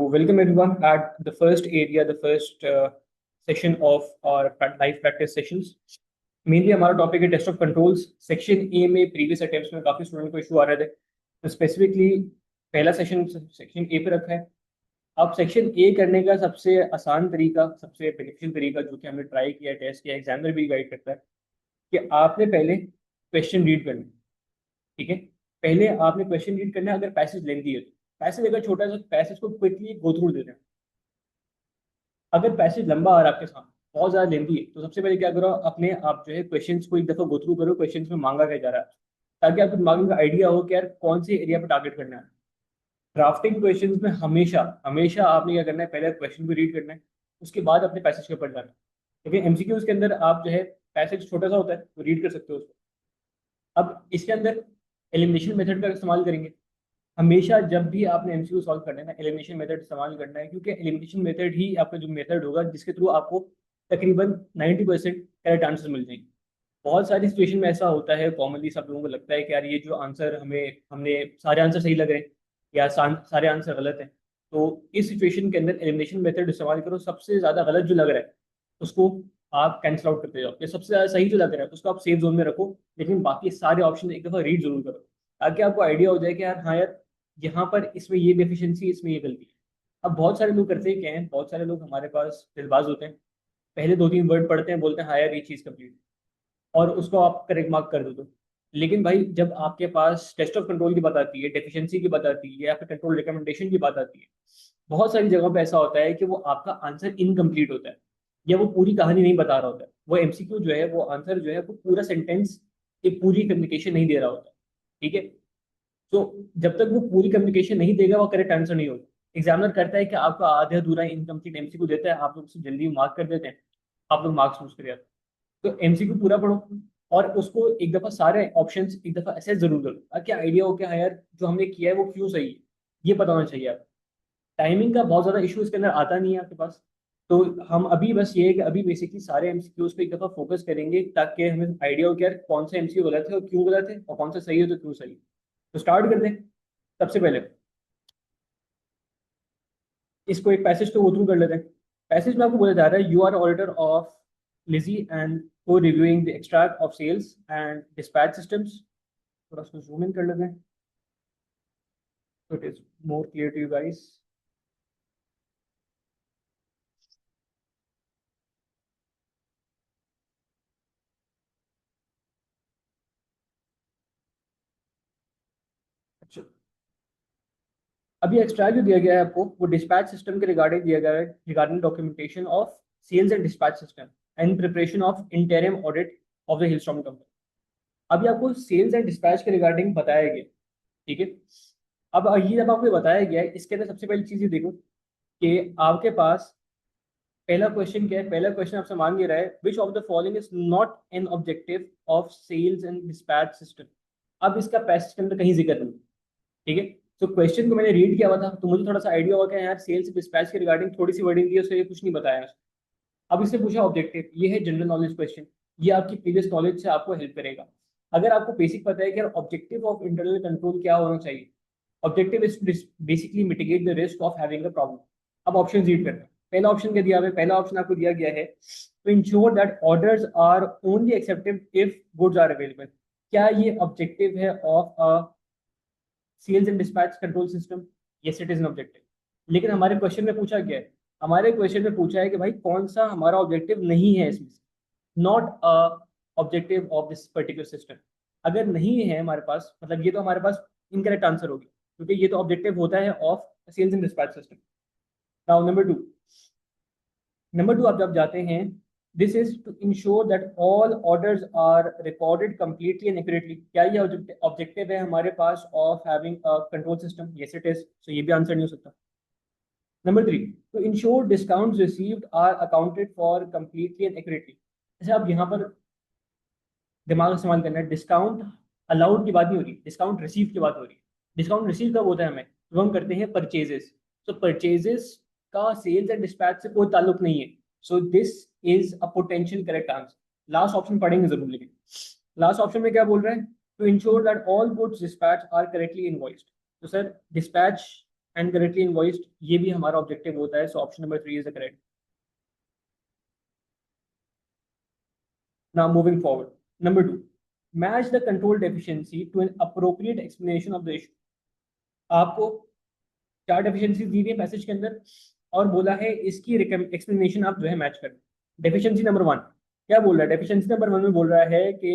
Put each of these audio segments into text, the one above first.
welcome everyone at the first area, the first session of our live practice sessions. Mainly हमारा topic है test of controls. Section A में previous attempts में काफी student को issue आ रहे थे, तो स्पेसिफिकली पहला सेशन सेक्शन ए पे रखा है। अब सेक्शन ए करने का सबसे आसान तरीका, सबसे बेनिफिशियल तरीका जो कि हमने ट्राई किया, टेस्ट किया, एग्जामिनर भी गाइड करता है कि आपने पहले क्वेश्चन रीड करना है। ठीक है, पहले आपने क्वेश्चन रीड करना है। अगर पैसेज लेंथी है तो पैसेज अगर छोटा है तो पैसेज को क्विकली गो थ्रू देना है। अगर पैसेज लंबा आ रहा है आपके सामने, बहुत ज्यादा लेंथी है, तो सबसे पहले क्या करो, अपने आप जो है क्वेश्चंस को एक दफा गो थ्रू करो, क्वेश्चंस में मांगा क्या जा रहा है, ताकि आपको दिमाग में आइडिया हो कि यार कौन से एरिया पर टारगेट करना है। ड्राफ्टिंग क्वेश्चंस में हमेशा हमेशा आपने क्या करना है, पहले क्वेश्चन को रीड करना है, उसके बाद अपने पैसेज के ऊपर जाना है। लेकिन एमसीक्यूज के अंदर आप जो है पैसेज छोटा सा होता है तो रीड कर सकते हो उसको। अब इसके अंदर एलिमिनेशन मेथड का इस्तेमाल करेंगे। हमेशा जब भी आपने एमसीक्यू सॉल्व करना है ना, एलिमिनेशन मेथड इस्तेमाल करना है, क्योंकि एलिमिनेशन मेथड ही आपका जो मेथड होगा जिसके थ्रू आपको तकरीबन 90% करेक्ट आंसर मिल जाएंगे। बहुत सारी सिचुएशन में ऐसा होता है, कॉमनली सब लोगों को लगता है कि यार ये जो आंसर हमें हमने सारे आंसर सही लग रहे हैं या सारे आंसर गलत हैं। तो इस सिचुएशन के अंदर एलिमिनेशन मेथड इस्तेमाल करो। सबसे ज़्यादा गलत जो लग रहा है उसको आप कैंसिल आउट करते जाओ, या सबसे ज़्यादा सही जो लग रहा है उसको आप सेफ जोन में रखो, लेकिन बाकी सारे ऑप्शन एक दफ़ा रीड जरूर करो, ताकि आपको आइडिया हो जाए कि यार हाँ यार यहाँ पर इसमें ये डेफिशिएंसी, इसमें ये गलती है। अब बहुत सारे लोग करते हैं क्या है, बहुत सारे लोग हमारे पास दिलबाज होते हैं, पहले दो तीन वर्ड पढ़ते हैं, बोलते हैं हाँ यार ये चीज़ कंप्लीट, और उसको आप करेक्ट मार्क कर दो तो। लेकिन भाई जब आपके पास टेस्ट ऑफ कंट्रोल की बात आती है, डेफिशिएंसी की बात आती है, या फिर कंट्रोल रिकमेंडेशन की बात आती है, बहुत सारी जगहों पे ऐसा होता है कि वो आपका आंसर इनकम्प्लीट होता है, या वो पूरी कहानी नहीं बता रहा होता है। वो एमसीक्यू जो है, वो आंसर जो है, वो पूरा सेंटेंस, एक पूरी कम्युनिकेशन नहीं दे रहा होता। ठीक है, तो जब तक वो पूरी कम्युनिकेशन नहीं देगा वो करेक्ट आंसर नहीं होगा। एग्जामिनर करता है कि आपका आधा अधूरा इनकम्प्लीट एमसीक्यू देता है, आप लोग उसे जल्दी मार्क कर देते हैं, आप लोग मार्क्स लूज कर जाते हैं। तो एमसीक्यू पूरा पढ़ो और उसको एक दफा सारे ऑप्शंस एक दफा ऐसे जरूर करो, ताकि आइडिया हो कि हाँ यार जो हमने किया है वो क्यों सही है, ये पता होना चाहिए आपको। टाइमिंग का बहुत ज्यादा इशू इसके अंदर आता नहीं है आपके पास। तो हम अभी बस ये है कि अभी बेसिकली सारे एमसीक्यूज पे एक दफा फोकस करेंगे, ताकि हमें आइडिया हो कि यार कौन सा एमसीक्यू गलत है और क्यों गलत है, और कौन सा सही है तो क्यों सही है। तो स्टार्ट कर दें। सबसे पहले इसको एक पैसेज तो गो थ्रू कर लेते हैं। पैसेज में आपको बोला जा रहा है, you are auditor of Lizzy and को reviewing the extract of sales and dispatch systems. थोड़ा सा जूम इन कर लेते हैं तो it is more clear to you guys. अच्छा, अभी एक्स्ट्रा जो दिया गया है आपको, वो डिस्पैच सिस्टम के रिगार्डिंग दिया गया है, regarding documentation of sales and dispatch system and preparation of interim audit of the Hillstorm company. अभी आपको सेल्स एंड डिस्पैच के रिगार्डिंग बताया गया। ठीक है, अब ये जब आपको बताया गया है, इसके अंदर सबसे पहली चीज ये देखो कि आपके पास पहला क्वेश्चन क्या है। पहला क्वेश्चन आपसे मांग ये रहा है, which of the following is not an objective of sales and dispatch system. अब इसका पैसेज के अंदर कहीं जिक्र नहीं। ठीक है, तो क्वेश्चन को मैंने रीड किया हुआ था, तो मुझे थोड़ा सा आइडिया हुआ कि यार सेल्स डिस्पैच के रिगार्डिंग थोड़ी सी वर्डिंग दी है, उससे कुछ नहीं बताया। अब इससे पूछा ऑब्जेक्टिव, ये है जनरल नॉलेज क्वेश्चन, ये आपकी प्रीवियस नॉलेज से आपको हेल्प करेगा। अगर आपको बेसिक पता है कि ऑब्जेक्टिव ऑफ इंटरनल कंट्रोल क्या होना चाहिए, objective is basically mitigate the risk of having a problem. अब ऑप्शन रीड करते हैं। पहला ऑप्शन क्या दिया हुआ है, पहला ऑप्शन आपको दिया गया है, to ensure that orders are only accepted if goods are available. क्या ये ऑब्जेक्टिव है of a sales and dispatch control system? Yes, it is an objective. लेकिन हमारे क्वेश्चन में पूछा गया है, हमारे क्वेश्चन में पूछा है कि भाई कौन सा हमारा ऑब्जेक्टिव नहीं है इसमें से, not a objective of this particular system. अगर नहीं है हमारे पास, मतलब ये तो हमारे पास इनकरेक्ट आंसर होगी, क्योंकि ये तो ऑब्जेक्टिव होता है of sales and dispatch system. Now number two आप जब जाते हैं, this is to ensure that all orders are recorded completely and accurately. क्या ये ऑब्जेक्टिव है हमारे पास of having a control system? Yes it is, so ये भी आंसर नहीं हो सकता। Number three, to ensure discount received are accounted for completely and accurately. अच्छा, अब यहाँ पर दिमाग इस्तेमाल करना है, डिस्काउंट अलाउड की बात नहीं हो रही, डिस्काउंट रिसीव की बात हो रही है। डिस्काउंट रिसीव कब होता है हमें, तो हम करते हैं परचेजेस। तो परचेजेस का सेल्स एंड डिस्पैच से कोई ताल्लुक नहीं है। So this is a potential correct answer. Last option पढ़ेंगे जरूर, लेकिन लास्ट ऑप्शन में क्या बोल रहे हैं, to ensure that all goods dispatch are correctly invoiced. तो sir dispatch and correctly invoiced, ये भी हमारा ऑब्जेक्टिव होता है. So option number 3 is the correct. Now moving forward, number 2, match the control deficiency to an appropriate explanation of the issue. आपको चार deficiency दी हुई है पैसेज के अंदर और बोला है इसकी एक्सप्लेनेशन आप जो है मैच करें. डेफिशिएंसी नंबर 1 क्या बोल रहा है? डेफिशिएंसी नंबर 1 में बोल रहा है कि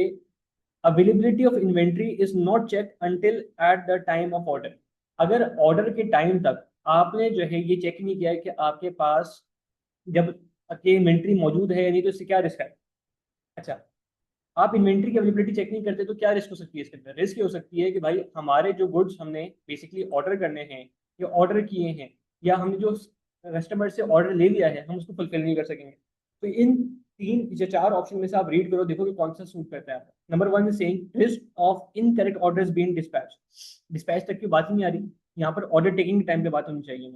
availability of inventory is not check until at the time of order. अगर ऑर्डर के टाइम तक आपने जो है ये चेक नहीं किया है कि आपके पास जब इन्वेंट्री मौजूद है या नहीं, तो इससे क्या रिस्क है? अच्छा, आप इन्वेंट्री की अवेलेबिलिटी चेक नहीं करते तो क्या रिस्क हो सकती है इसके अंदर? रिस्क ये हो सकती है कि भाई हमारे जो गुड्स हमने बेसिकली ऑर्डर करने हैं या ऑर्डर किए हैं या हमने जो कस्टमर से ऑर्डर ले लिया है हम उसको फुलफिल नहीं कर सकेंगे. तो इन तीन या चार ऑप्शन में से आप रीड करो, देखो कि कौन सा सूट करता है. Number 1 is saying risk of incorrect orders being dispatch. Dispatch तक की बात ही नहीं आ रही, यहाँ पर ऑर्डर टेकिंग के टाइम पे बात होनी चाहिए.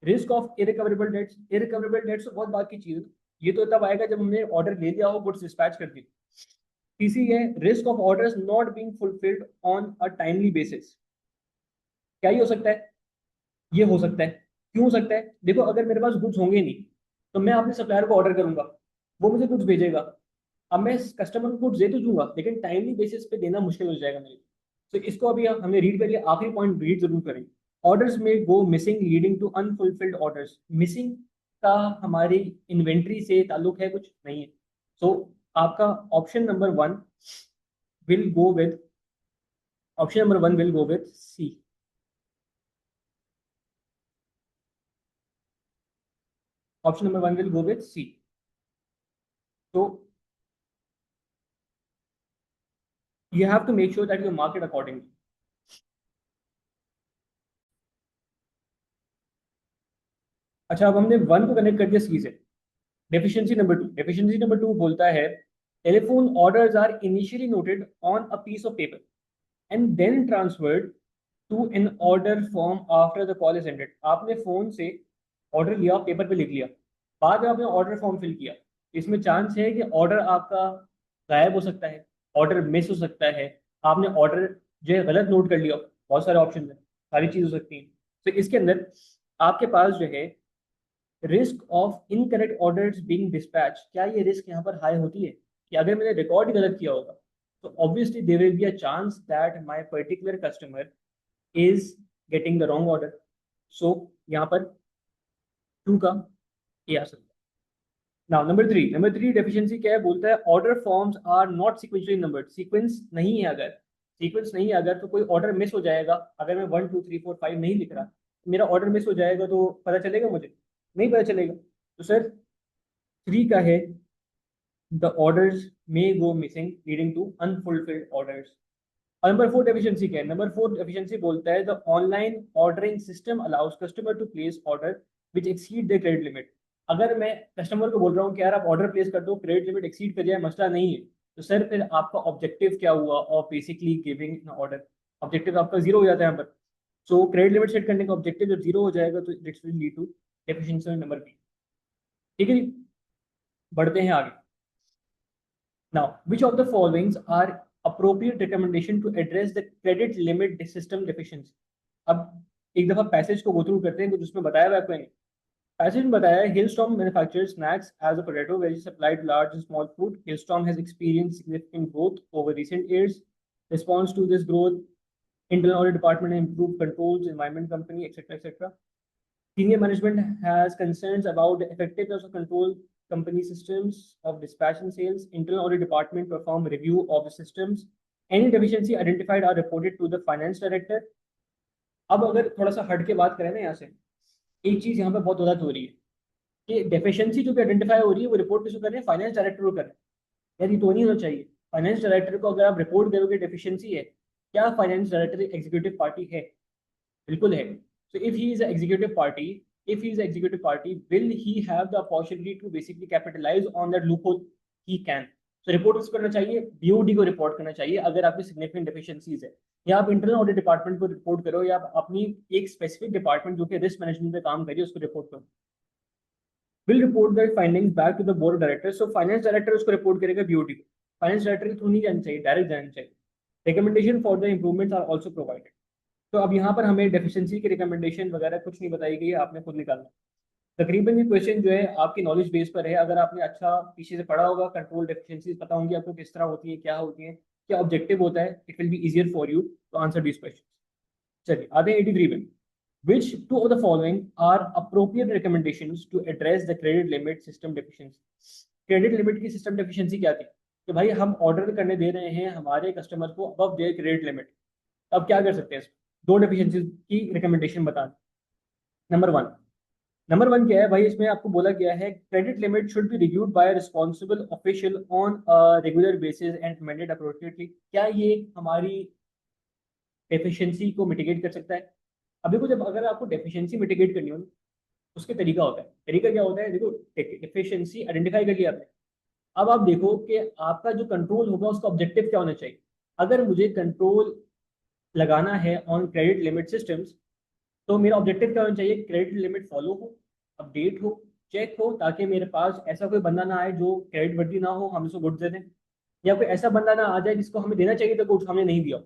Risk of irrecoverable debts. Irrecoverable debts तो बहुत बात की चीज है, ये तो तब आएगा जब हमने ऑर्डर ले लिया हो, गुड्स डिस्पैच कर दी. तीसरी है risk of orders not being fulfilled on a timely basis. क्या ये हो सकता है? ये हो सकता है. क्यों हो सकता है? देखो, अगर मेरे पास गुड्स होंगे नहीं तो मैं अपने सप्लायर को ऑर्डर करूंगा, वो मुझे गुड्स भेजेगा. अब मैं कस्टमर को गुड्स दे तो दूंगा लेकिन टाइमली बेसिस पे देना मुश्किल हो जाएगा मेरे. तो इसको अभी हमने रीड कर लिया, आखिरी पॉइंट रीड जरूर करें. ऑर्डर्स में go missing leading to unfulfilled orders. Missing का हमारी इन्वेंट्री से ताल्लुक है? कुछ नहीं है. सो आपका option number 1 will go with option number 1 will go with C. Option number 1 will go with C. So you have to make sure that you mark it accordingly. अच्छा, अब हमने 1 को कनेक्ट कर दिया C से. Deficiency number 2. डेफिशिएंसी नंबर 2 बोलता है telephone orders are initially noted on a piece of paper and then transferred to an order form after the call is ended. आपने फोन से ऑर्डर लिया, पेपर पे लिख लिया, बाद में आपने ऑर्डर फॉर्म फिल किया. इसमें चांस है कि ऑर्डर आपका गायब हो सकता है, ऑर्डर मिस हो सकता है, आपने ऑर्डर जो है गलत नोट कर लिया. बहुत सारे ऑप्शन है, सारी चीज हो सकती है. तो इसके अंदर आपके पास जो है risk of incorrect orders being dispatch, क्या ये रिस्क यहाँ पर हाई होती है कि अगर मैंने रिकॉर्ड गलत किया होगा तो obviously there will be a chance that my particular customer is getting the wrong order. So यहाँ पर 2 का ये आ सकता है. नाउ नंबर 3 डेफिशिएंसी क्या है? बोलता है order forms are not sequentially numbered. Sequence नहीं है, अगर सीक्वेंस नहीं है अगर तो कोई ऑर्डर मिस हो जाएगा. अगर मैं 1 2 3 4 5 नहीं लिख रहा, मेरा ऑर्डर मिस हो जाएगा तो पता चलेगा मुझे? नहीं पता चलेगा. तो सर 3 का है the orders may go missing leading to unfulfilled orders. और नंबर 4 डेफिशिएंसी क्या है? नंबर 4 डेफिशिएंसी बोलता है the online ordering system allows customer to place order which exceed the credit limit. अगर मैं कस्टमर को बोल रहा हूँ कि यार आप ऑर्डर प्लेस कर दो, क्रेडिट लिमिट एक्सीड कर जाए, मसला नहीं है, तो सर फिर आपका ऑब्जेक्टिव क्या हुआ of basically giving order? Objective आपका जीरो हो जाता है यहाँ पर. सो क्रेडिट लिमिट सेट करने का ऑब्जेक्टिव जब जीरो हो जाएगा तो it's will lead to deficiency number B. ठीक है जी, बढ़ते हैं आगे. Now which of the followings are appropriate recommendation to address the credit limit system deficiency. अब एक दफा पैसेज को गो थ्रू करते हैं, कुछ उसमें बताया हुआ है आपने. पैसेज में बताया है Hailstorm manufactures snacks as a potato which is supplied large and small food. Hailstorm has experienced significant growth over recent years. Response to this growth, internal audit department improved controls, environment company, etc., etc. Senior management has concerns about the effectiveness of control company systems of dispatch and sales. Internal audit department perform review of the systems. Any deficiency identified are reported to the finance director. अब अगर थोड़ा सा हट के बात करें ना यहाँ से, एक चीज यहाँ पे बहुत गलत हो रही है कि डेफिशिएंसी जो भी आइडेंटिफाई हो रही है वो रिपोर्ट किसको कर रहे हैं? फाइनेंस डायरेक्टर को कर रहे हैं. यार ये तो नहीं होना चाहिए. फाइनेंस डायरेक्टर को अगर आप रिपोर्ट करोगे डेफिशिएंसी है, क्या फाइनेंस डायरेक्टर एग्जीक्यूटिव पार्टी है? बिल्कुल है. So if he is an executive party, if he is an executive party, will he have the opportunity to basically capitalize on that loophole? He can. So report किसको करना चाहिए? BOD को report करना चाहिए अगर आपकी सिग्निफिकेंट डेफिशिएंसीज है. या आप इंटरनल ऑडिट डिपार्टमेंट को रिपोर्ट करो या आप अपनी एक स्पेसिफिक डिपार्टमेंट जो कि रिस्क मैनेजमेंट पे काम करिए उसको रिपोर्ट करो. Will report the findings back to the board of directors. So finance director उसको रिपोर्ट करेगा बीओडी को. फाइनेंस डायरेक्टर के थ्रू नहीं जाना चाहिए, डायरेक्ट जाना चाहिए. Recommendation for the improvements are also provided. तो अब यहाँ पर हमें डेफिशिएंसी की रिकमेंडेशन वगैरह कुछ नहीं बताई गई है, आपने खुद निकालना। तकरीबन ये क्वेश्चन जो है आपकी नॉलेज बेस पर है। अगर आपने अच्छा पीछे से पढ़ा होगा, कंट्रोल डेफिशिएंसी पता होंगी आपको किस तरह होती है, क्या होती है, क्या ऑब्जेक्टिव होता है, it will be easier for you to answer this question. चलिए आते हैं 83 में। Which two of the following are appropriate recommendations to address the credit limit system deficiency? Credit limit की सिस्टम डेफिशिएंसी क्या थी कि भाई हम ऑर्डर करने दे रहे हैं हमारे कस्टमर को अबव देयर क्रेडिट लिमिट। अब क्या कर सकते हैं इसमें? दो डेफिशिएंसी की रिकमेंडेशन बता। नंबर वन क्या है भाई, इसमें आपको बोला गया है credit limit should be reviewed by responsible official on regular basis and amended appropriately. क्या ये हमारी डेफिशिएंसी को मिटिगेट कर सकता है? अब देखो, जब अगर आपको डेफिशिएंसी मिटिगेट करनी हो ना, उसके तरीका होता है। तरीका क्या होता है? देखो, डेफिशिएंसी आइडेंटिफाई कर लिया आपने। अब आप देखो कि आपका जो कंट्रोल होगा उसका ऑब्जेक्टिव क्या होना चाहिए। अगर मुझे कंट्रोल लगाना है ऑन क्रेडिट लिमिट सिस्टम्स, तो मेरा ऑब्जेक्टिव क्या होना चाहिए? क्रेडिट लिमिट फॉलो हो, अपडेट हो, चेक हो, ताकि मेरे पास ऐसा कोई बंदा ना आए जो क्रेडिट वर्दी ना हो, हम उसको गुड्स दे दें, या कोई ऐसा बंदा ना आ जाए जिसको हमें देना चाहिए तो गुड्स हमने नहीं दिया।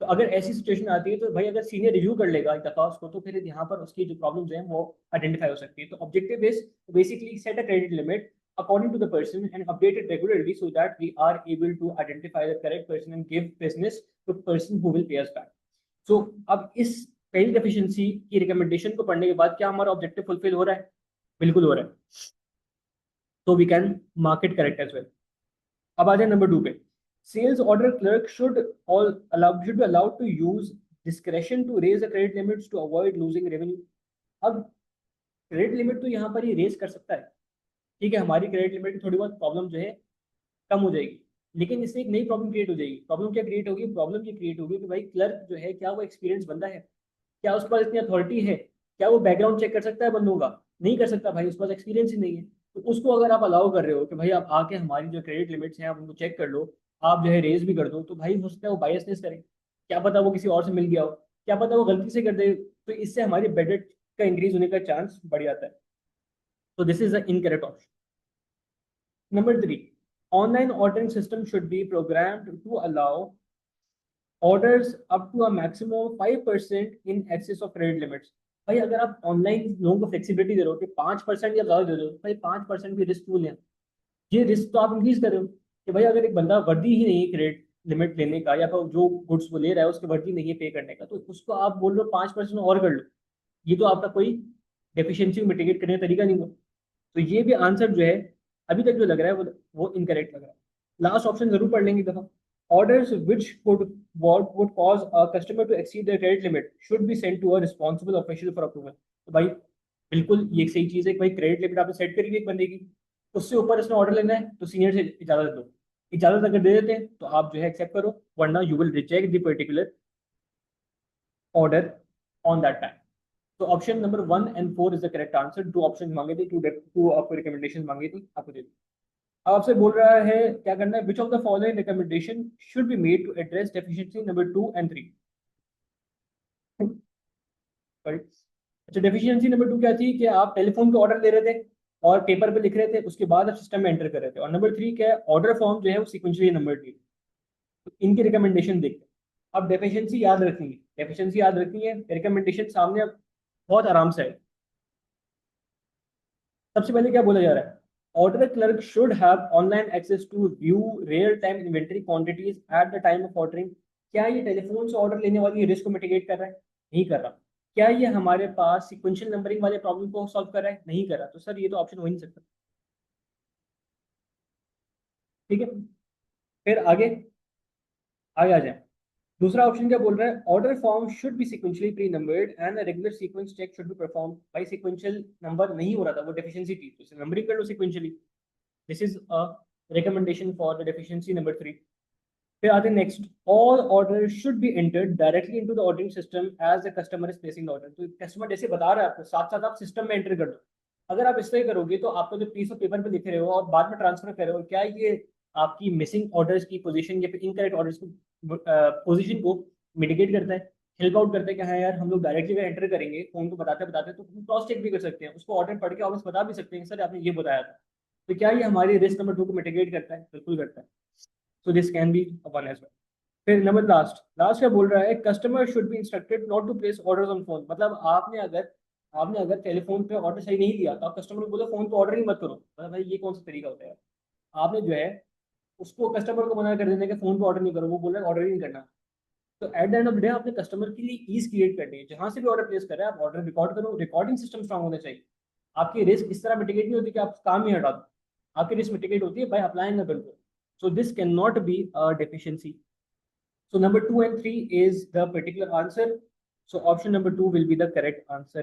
तो अगर ऐसी सिचुएशन आती है तो भाई अगर सीनियर रिव्यू कर लेगा एक दफा उसको, तो फिर यहाँ पर उसकी जो प्रॉब्लम्स हैं वो आइडेंटिफाई हो सकती है। तो objective is basically set a credit limit according to the person and update it regularly so that we are able to identify the correct person and give business to the person who will pay us back. So अब इस पहली deficiency की recommendation को पढ़ने के बाद क्या हमारा ऑब्जेक्टिव फुलफिल हो रहा है? बिल्कुल हो रहा है। तो we can mark it correct as well. अब आ जाए नंबर 2 पे। Sales order clerk should be allowed to use discretion to raise the credit limits to avoid losing revenue. अब क्रेडिट लिमिट तो यहाँ पर ही रेज कर सकता है, ठीक है, हमारी क्रेडिट लिमिट की थोड़ी बहुत प्रॉब्लम जो है कम हो जाएगी, लेकिन इससे एक नई प्रॉब्लम क्रिएट हो जाएगी। प्रॉब्लम क्या क्रिएट होगी? प्रॉब्लम ये क्रिएट होगी कि भाई क्लर्क जो है क्या वो एक्सपीरियंस बंदा है? क्या उसके पास इतनी अथॉरिटी है? क्या वो बैकग्राउंड चेक कर सकता है बंदों का? नहीं कर सकता भाई, उसके पास एक्सपीरियंस ही नहीं है। तो उसको अगर आप अलाउ कर रहे हो कि भाई आप आके हमारी जो क्रेडिट लिमिट्स हैं आप उनको चेक कर लो, आप जो है रेज भी कर दो, तो भाई हो सकता है वो बायसनेस करे। क्या पता वो किसी और से मिल गया हो, क्या पता वो गलती से कर दे, तो इससे हमारी बेडेट का इंक्रीज होने का चांस बढ़ जाता है। तो this is the incorrect option. Number 3, online ordering system should be programmed to allow orders up to a maximum of 5% in excess of credit limits. भाई अगर आप ऑनलाइन लोगों को फ्लेक्सिबिलिटी दे रहे हो कि 5% या ज्यादा दे रहे हो, भाई 5% भी रिस्क फुल है। ये रिस्क तो आप इंक्रीज कर रहे हो कि भाई अगर एक बंदा वर्दी ही नहीं है क्रेडिट लिमिट लेने का, या फिर जो गुड्स वो ले रहा है उसके वर्दी नहीं है पे करने का, तो उसको आप बोल रहे हो 5% और कर लो। ये तो आपका कोई डेफिशिएंसी को मिटिगेट करने का तरीका नहीं हुआ। तो ये भी आंसर जो है अभी तक जो लग रहा है वो इनकरेक्ट लग रहा है। लास्ट ऑप्शन जरूर पढ़ लेंगे दफा। Orders which would cause a customer to exceed their credit limit should be sent to a responsible official for approval। तो भाई बिल्कुल ये सही चीज है कि भाई क्रेडिट लिमिट आपने सेट करी हुई एक बंदे की, उससे ऊपर उसने ऑर्डर लेना है तो सीनियर से इजाजत दो। इजाजत अगर दे देते हैं तो आप जो है एक्सेप्ट करो, वरना you will reject the particular order on that time. तो ऑप्शन नंबर 1 और 4 is the correct answer. Two option मांगे थे, टू आपको रिकमेंडेशन मांगी थी, आपको दे दी। अब आपसे बोल रहा है क्या करना है, which of the following recommendation should be made to address deficiency number 2 and 3। अच्छा, डेफिशिएंसी नंबर 2 क्या थी कि आप टेलीफोन पे ऑर्डर दे रहे थे और पेपर पे लिख रहे थे, उसके बाद आप सिस्टम में एंटर कर रहे थे। और नंबर 3 क्या है, ऑर्डर फॉर्म जो है वो सिक्वेंशियली नंबर थी। तो इनकी रिकमेंडेशन देखते हैं। अब डेफिशिएंसी याद रखनी है, डेफिशिएंसी याद रखनी है, रिकमेंडेशन सामने अब बहुत आराम से है। सबसे पहले क्या बोला जा रहा है, order clerk should have online access to view real time inventory quantities at the time of ordering. क्या ये टेलीफोन से ऑर्डर लेने वाली रिस्क को मिटिगेट कर रहा है? नहीं कर रहा। क्या ये हमारे पास सिक्वेंशियल नंबरिंग वाले प्रॉब्लम को सॉल्व कर रहा है? नहीं कर रहा। तो सर ये तो ऑप्शन हो ही नहीं सकता। ठीक है, फिर आगे आगे आ जाए। दूसरा ऑप्शन क्या बोल रहा है, order form should be sequentially pre numbered and a regular sequence check should be perform. भाई सिक्वेंशियल नंबर नहीं हो रहा था, वो डेफिशिएंसी थी, तो नंबरिंग कर लो sequentially. This is a recommendation for the deficiency number 3। फिर आते हैं next, all order should be entered directly into the ordering system as the customer is placing the order. तो कस्टमर जैसे बता रहा है आपको, साथ साथ आप सिस्टम में एंटर कर दो। अगर आप इस तरह करोगे तो आपको जो पीस ऑफ पेपर पे लिख रहे हो और बाद में ट्रांसफर कर रहे हो, क्या ये आपकी मिसिंग ऑर्डर्स की पोजीशन या फिर इनकरेक्ट ऑर्डर्स की पोजीशन को मिटिगेट करता है, हेल्प आउट करता है कि हाँ यार हम लोग डायरेक्टली अगर एंटर करेंगे फोन को बताते बताते तो क्रॉस चेक भी कर सकते हैं, उसको ऑर्डर पढ़ के वापस बता भी सकते हैं सर आपने ये बताया था। तो क्या ये हमारी रिस्क नंबर 2 को मिटिगेट करता है? बिल्कुल करता है। So this can be one as well. फिर नंबर लास्ट लास्ट क्या बोल रहा है, customer should be instructed not to place orders on phone. मतलब आपने अगर टेलीफोन पे ऑर्डर सही नहीं दिया तो आप कस्टमर को बोलो फोन पे ऑर्डर ही मत करो। मतलब भाई ये कौन सा तरीका होता है? आपने जो है उसको कस्टमर को मना कर देना कि फोन पे ऑर्डर नहीं करो, वो बोल रहा है ऑर्डर ही नहीं करना। तो at the end of the day आपने कस्टमर के लिए ईज क्रिएट करनी है। जहां से भी ऑर्डर प्लेस कर रहे हैं आप ऑर्डर रिकॉर्ड करो, रिकॉर्डिंग सिस्टम स्ट्रांग होना चाहिए। आपकी रिस्क इस तरह मिटिगेट नहीं होती कि आप काम ही हटा दो, आपकी रिस्क मिटिगेट होती है by applying a control. So this can not be a deficiency. So number 2 and 3 is the particular answer. So option number 2 will be the correct answer.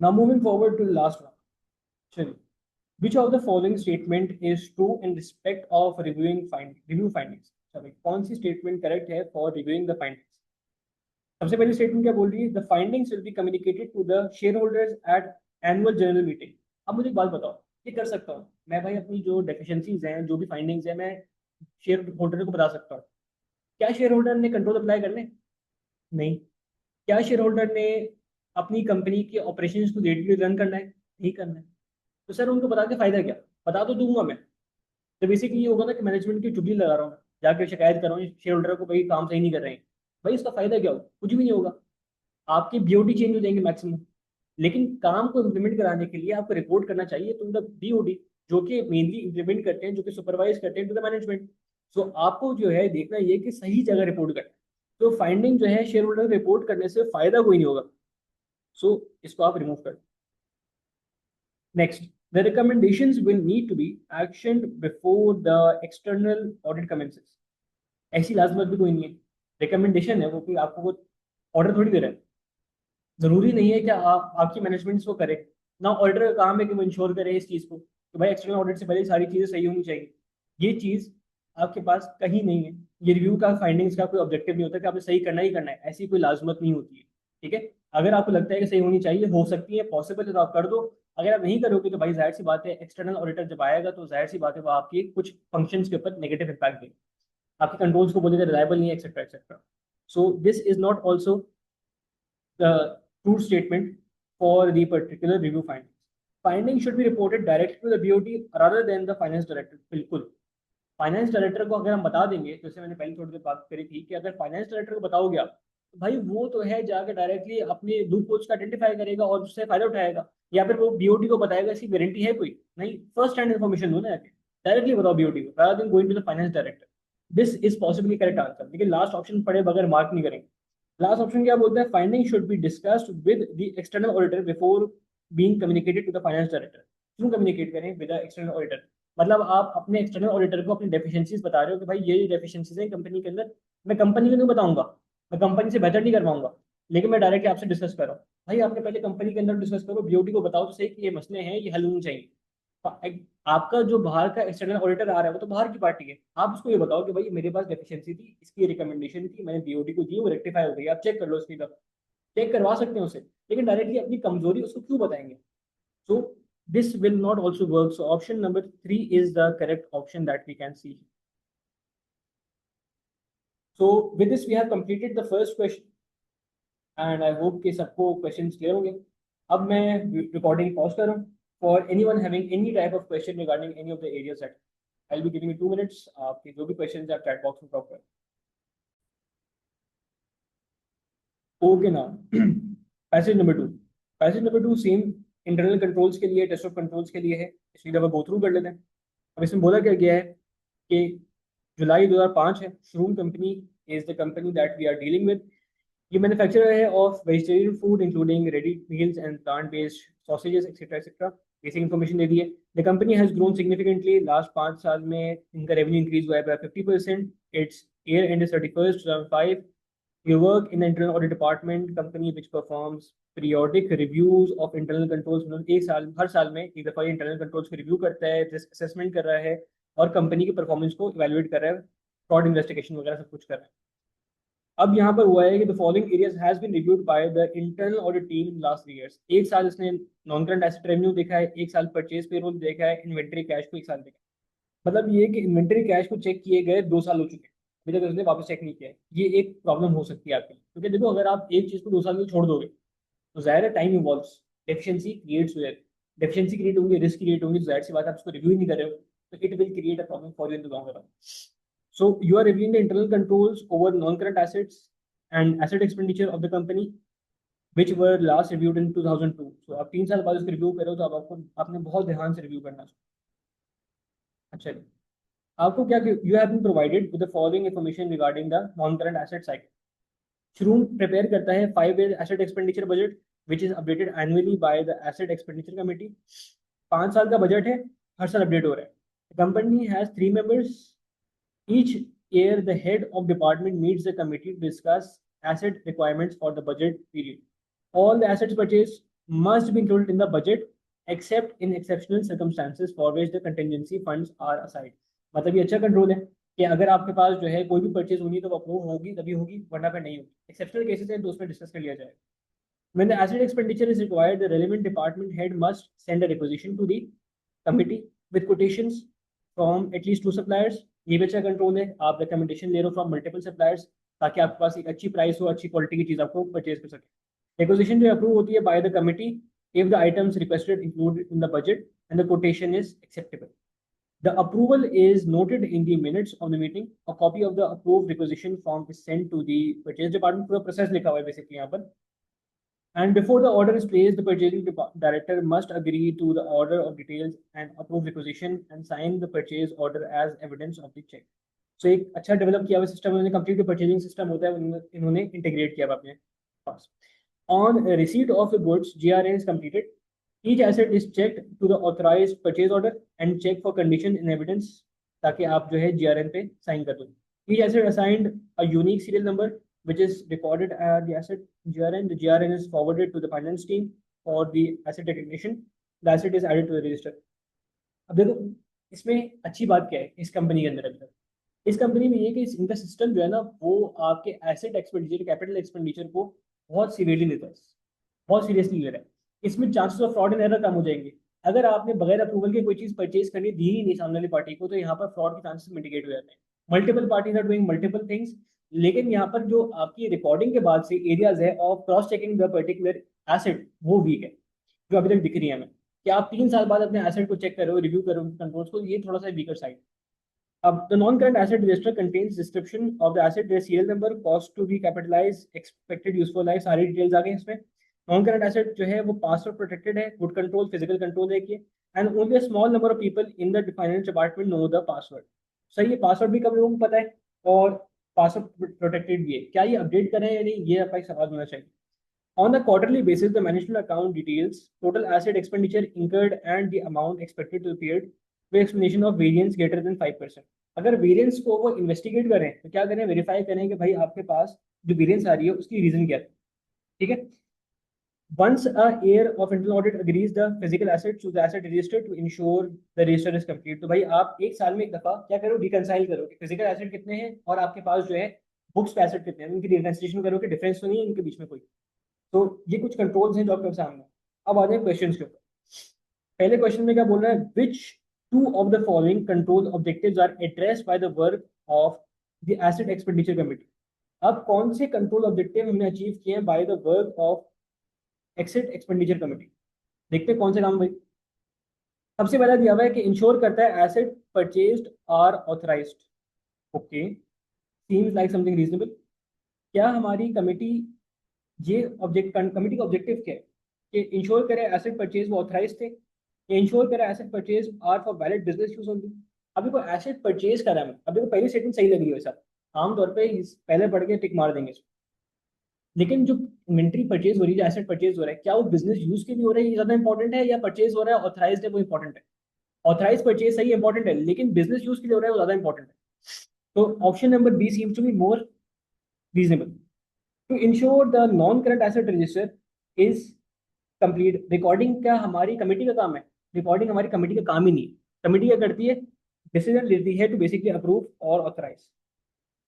Now moving forward to the last one. Chalo. Which of the following statement is true in respect of review findings? Sorry, कौन सी statement correct है for reviewing the findings? सबसे पहली statement क्या बोल रही है, the findings will be communicated to the share holders at annual general meeting. अब मुझे एक बात बताओ, ये कर सकता हूँ मैं भाई अपनी जो डेफिशिएंसीज हैं, जो भी फाइंडिंग्स हैं, मैं शेयर होल्डर को बता सकता हूँ। क्या शेयर होल्डर ने कंट्रोल अप्लाई करने? नहीं। क्या शेयर होल्डर ने अपनी कंपनी के ऑपरेशंस को डेली रन करना है? नहीं करना है। तो सर उनको बता के फायदा क्या? बता तो दूंगा मैं, तो बेसिकली ये होगा ना कि मैनेजमेंट की चुगली लगा रहा हूँ मैं, जाके शिकायत कर रहा हूँ शेयर होल्डर को, भाई काम सही नहीं कर रहे हैं। भाई इसका फायदा क्या होगा? कुछ भी नहीं होगा। आपके बीओडी चेंज हो जाएंगे मैक्सिमम। लेकिन काम को इम्प्लीमेंट कराने के लिए आपको रिपोर्ट करना चाहिए टू द बीओडी, जो कि मेनली इम्प्लीमेंट करते हैं, जो कि सुपरवाइज करते हैं टू द मैनेजमेंट। सो आपको जो है देखना ये कि सही जगह रिपोर्ट करना है। तो फाइंडिंग जो है शेयर होल्डर रिपोर्ट करने से फायदा कोई नहीं होगा। सो इसको आप रिमूव कर। Next, the recommendations will need to be actioned before the external audit commences. ऐसी लाजमत भी कोई नहीं है। रिकमेंडेशन है वो, कोई आपको ऑर्डर थोड़ी दे रहा है। जरूरी नहीं है कि आपकी मैनेजमेंट इसको करे ना। ऑडिटर का काम है कि वो इंश्योर करे इस चीज को कि भाई एक्सटर्नल ऑडिट से पहले सारी चीजें सही होनी चाहिए। ये चीज आपके पास कहीं नहीं है। ये रिव्यू का फाइंडिंग्स का कोई ऑब्जेक्टिव नहीं होता कि आपने सही करना ही करना है, ऐसी कोई लाजमत नहीं होती है। ठीक है, अगर आपको लगता है कि सही होनी चाहिए, हो सकती है, पॉसिबल है, तो आप कर दो। अगर आप नहीं करोगे तो भाई जाहिर सी बात है एक्सटर्नल ऑडिटर जब आएगा तो जाहिर सी बात है वो आपकी कुछ फंक्शंस के ऊपर नेगेटिव इंपैक्ट देगा, आपके कंट्रोल्स को बोलेगा रिलायबल नहीं है, etcetera etcetera. So this is not also the true statement for the particular review findings. Findings should be reported directly to the BOT rather than the finance director. बिल्कुल, finance director को अगर हम बता देंगे, जैसे मैंने पहले थोड़ी देर बात करी थी कि अगर फाइनेंस डायरेक्टर को बताओगे आप, तो भाई वो तो है जाकर डायरेक्टली अपने लूप होल्स का आइडेंटिफाई करेगा और उससे फायदा उठाएगा, या फिर वो बीओटी को बताएगा। इसकी गारंटी है कोई नहीं? फर्स्ट हैंड इन्फॉर्मेशन दो ना, डायरेक्टली बताओ बीओटी को rather than going to the finance director. This is possibly correct answer. लेकिन लास्ट ऑप्शन पढ़े बगैर मार्क नहीं करेंगे। लास्ट ऑप्शन क्या बोलता है, finding should be discussed with the external auditor before being communicated to the finance director. क्यों communicate करें विद द एक्सटर्नल ऑडिटर? मतलब आप अपने एक्सटर्नल ऑडिटर को अपनी डेफिशिएंसीज बता रहे हो कि भाई ये डेफिशिएंसीज है कंपनी के अंदर। मैं कंपनी को नहीं बताऊंगा, मैं कंपनी से बेहतर नहीं कर पाऊंगा, लेकिन मैं डायरेक्टली आपसे डिस्कस कर रहा हूँ। भाई आपने पहले कंपनी के अंदर डिस्कस करो, बीओटी को बताओ तो सही कि ये मसले हैं, ये हल होने चाहिए। आपका जो बाहर का एक्सटर्नल ऑडिटर आ रहा है वो तो बाहर की पार्टी है। आप उसको ये बताओ कि भाई मेरे पास डेफिशिएंसी थी, इसकी रिकमेंडेशन थी, मैंने बीओटी को दी, वो रेक्टिफाई हो गई, आप चेक कर लो उसकी, चेक करवा सकते हैं उसे। लेकिन डायरेक्टली अपनी कमजोरी उसको क्यों बताएंगे? सो this will not also work. So option number 3 is the correct option that we can see. So with this we have completed the first question and I hope कि सबको questions clear होंगे। अब मैं recording pause कर रहा हूँ। For anyone having any type of question regarding any of the areas that I'll be giving you 2 minutes, आपके जो भी questions आप chat box में drop करें। Okay now passage number 2, passage number 2 same internal controls के लिए, test of controls के लिए है, इसलिए दफा गो थ्रू कर लेते हैं। अब इसमें बोला क्या गया है कि जुलाई 2005 है, Shroom company is the company that we are dealing with. ये मैन्युफैक्चरर है of vegetarian food including ready meals and plant based sausages etcetera etcetera. Basic information दे दी है। The company has grown significantly, last 5 साल में इनका revenue increase हुआ है by 50%। It's year end 31st 2005। You work in the internal audit department, company which performs periodic reviews of internal controls। मतलब एक साल, हर साल में एक दफा इंटरनल कंट्रोल्स को रिव्यू करता है, रिस्क असेसमेंट कर रहा है और कंपनी की परफॉर्मेंस को इवेलुएट कर रहा है, फ्रॉड इन्वेस्टिगेशन वगैरह सब कुछ कर रहा है। अब यहाँ पर हुआ है कि the following areas has been reviewed by the internal audit team in last 3 years। एक साल इसने नॉन करंट एसेट रेवेन्यू देखा है, एक साल परचेज पेरोल देखा है, इन्वेंटरी कैश को एक साल देखा है। मतलब ये कि इन्वेंटरी कैश को चेक किए गए 2 साल हो चुके हैं, अभी तक उसने वापस चेक नहीं किया है। ये एक प्रॉब्लम हो सकती है आपके लिए, क्योंकि देखो अगर आप एक चीज को 2 साल में छोड़ दोगे तो जाहिर है टाइम इवॉल्व्स, डेफिशिएंसी क्रिएट्स हुए, डेफिशिएंसी क्रिएट होंगे, रिस्क क्रिएट होंगे, तो जाहिर सी बात है आप उसको रिव्यू ही नहीं कर रहे हो। so it will create a problem for you in the long run. So you are reviewing the internal controls over non-current assets and asset expenditure of the company, which were last reviewed in 2002. So आप 3 साल बाद उसको review करो तो अब आपने बहुत ध्यान से रिव्यू करना चाहिए. अच्छा, आपको क्या, you have been provided with the following information regarding the non current asset cycle. शुरू प्रिपेयर करता है 5 year asset expenditure budget which is updated annually by the asset expenditure committee. 5 साल का बजट है, हर साल अपडेट हो रहा है. Company has 3 members. Each year, the head of department meets the committee to discuss asset requirements for the budget period. All the assets purchased must be included in the budget, except in exceptional circumstances for which the contingency funds are assigned. मतलब ये अच्छा control है कि अगर आपके पास जो है कोई भी परचेज होनी है तो वो अप्रूव होगी तभी होगी, वरना पे नहीं होगी. एक्सेप्शनल केसेस हैं तो उसमें डिस्कस कर लिया जाएगा. When the asset expenditure is required, the relevant department head must send a requisition to the committee with quotations from at least 2 suppliers. ये भी अच्छा कंट्रोल है, आप रिकमेंडेशन ले रहे हो फ्रॉम मल्टीपल सप्लायर्स ताकि आपके पास एक अच्छी प्राइस हो, अच्छी क्वालिटी की चीज आपको परचेज कर सके. रिक्वेजिशन जो अप्रूव होती है by the committee if the items requested included in the budget and the quotation is acceptable. The approval is noted in the minutes of the meeting. A copy of the approved requisition form is sent to the purchase department. पूरा process लिखा हुआ है basically यहाँ पर. And before the order is placed, the purchasing director must agree to the order of details and approve requisition and sign the purchase order as evidence of the check. So एक अच्छा develop किया हुआ system उन्होंने, complete purchasing system होता है इन्होंने integrate किया हुआ अपने पास. On receipt of the goods, GRN is completed. Each asset is checked to the authorized purchase order and checked for condition in evidence ताकि आप जो है GRN पे साइन कर दो. Each asset assigned a unique serial number which is recorded at the asset GRN. The GRN is forwarded to the finance team for the asset recognition. The asset is added to the register. अब देखो इसमें अच्छी बात क्या है इस company के अंदर. अभी तक इस कंपनी में ये कि इनका सिस्टम जो है ना वो आपके एसेट एक्सपेंडिचर, कैपिटल एक्सपेंडिचर को बहुत सीवियरली लेता है, बहुत सीरियसली ले रहा है. इसमें chances of fraud and error कम हो जाएंगे. अगर आपने बगैर अप्रूवल के कोई चीज परचेज करनी दी ही नहीं सामने वाली पार्टी को तो यहाँ पर फ्रॉड के चांसेस मिटिगेट हो जाते हैं. Multiple parties are doing multiple things, लेकिन यहाँ पर जो आपकी रिकॉर्डिंग के बाद से एरियाज है of cross checking the particular asset वो वीक है, जो अभी तक दिख रही है हमें कि आप 3 साल बाद अपने एसेट को चेक करो, रिव्यू करो कंट्रोल्स को, ये थोड़ा सा वीकर साइड. अब the non current asset register contains description of the asset, their serial number, cost to be capitalise, expected useful life, सारी डिटेल्स आ गई इसमें. नॉन करंट एसेट जो है वो पासवर्ड प्रोटेक्टेड है, गुड कंट्रोल, फिजिकल कंट्रोल है कि, and only a small number of people in the finance department know the password. सही है, पासवर्ड भी कम लोगों को पता है और पासवर्ड प्रोटेक्टेड भी है. क्या ये अपडेट करें या नहीं, ये आपका एक सवाल होना चाहिए. On the quarterly basis, the management account details total asset expenditure incurred and the amount expected to be paid with explanation of variance greater than 5%. अगर वेरिएंस को वो इन्वेस्टिगेट करें तो क्या करें, वेरीफाई करें कि भाई आपके पास जो वेरिएंस आ रही है उसकी रीजन क्या है. ठीक है. Once a year of internal audit agrees the physical assets to the asset register to ensure the register is complete. तो भाई आप एक साल में एक दफा क्या करो, रिकंसाइल करो कि फिजिकल एसेट कितने हैं और आपके पास जो है बुक्स पे एसेट कितने हैं, उनकी रिकंसिलिएशन करो कि डिफरेंस तो नहीं है इनके बीच में कोई. तो ये कुछ कंट्रोल्स हैं जो आपके सामने. अब आ जाए क्वेश्चन के ऊपर. पहले क्वेश्चन में क्या बोल रहा है, which two of the following control objectives are addressed by the work of the asset expenditure committee. अब कौन से कंट्रोल ऑब्जेक्टिव हमने अचीव किए हैं by the work of asset expenditure committee. देखते हैं कौन से काम भाई. सबसे पहला दिया हुआ है कि इंश्योर करता है asset purchased are authorised. Okay, seems like something reasonable. क्या हमारी कमेटी ये ऑब्जेक्ट कमेटी का ऑब्जेक्टिव क्या है कि इंश्योर करे एसेट परचेज वो ऑथराइज थे, इंश्योर करे asset purchase are for valid business use only. अभी को एसेट परचेज करा है, अभी को पहली स्टेटमेंट सही लग रही है सर, आमतौर पे पहले पढ़ के टिक मार देंगे, लेकिन जो इन्वेंट्री परचेज हो रही है, एसेट परचेज हो रहा है, क्या वो बिजनेस यूज के लिए हो रहा है, ये ज्यादा इंपॉर्टेंट है, या परचेज हो रहा है ऑथराइज है वो इंपॉर्टेंट है. ऑथराइज परचेज सही इंपॉर्टेंट है, लेकिन बिजनेस यूज के लिए हो रहा है वो ज्यादा इंपॉर्टेंट है. तो option number B seems to be more reasonable. To ensure the non-current asset register is complete, recording क्या हमारी कमेटी का काम है, रिकॉर्डिंग हमारी कमेटी का काम ही नहीं. कमेटी क्या करती है, डिसीजन लेती है टू बेसिकली अप्रूव और authorise.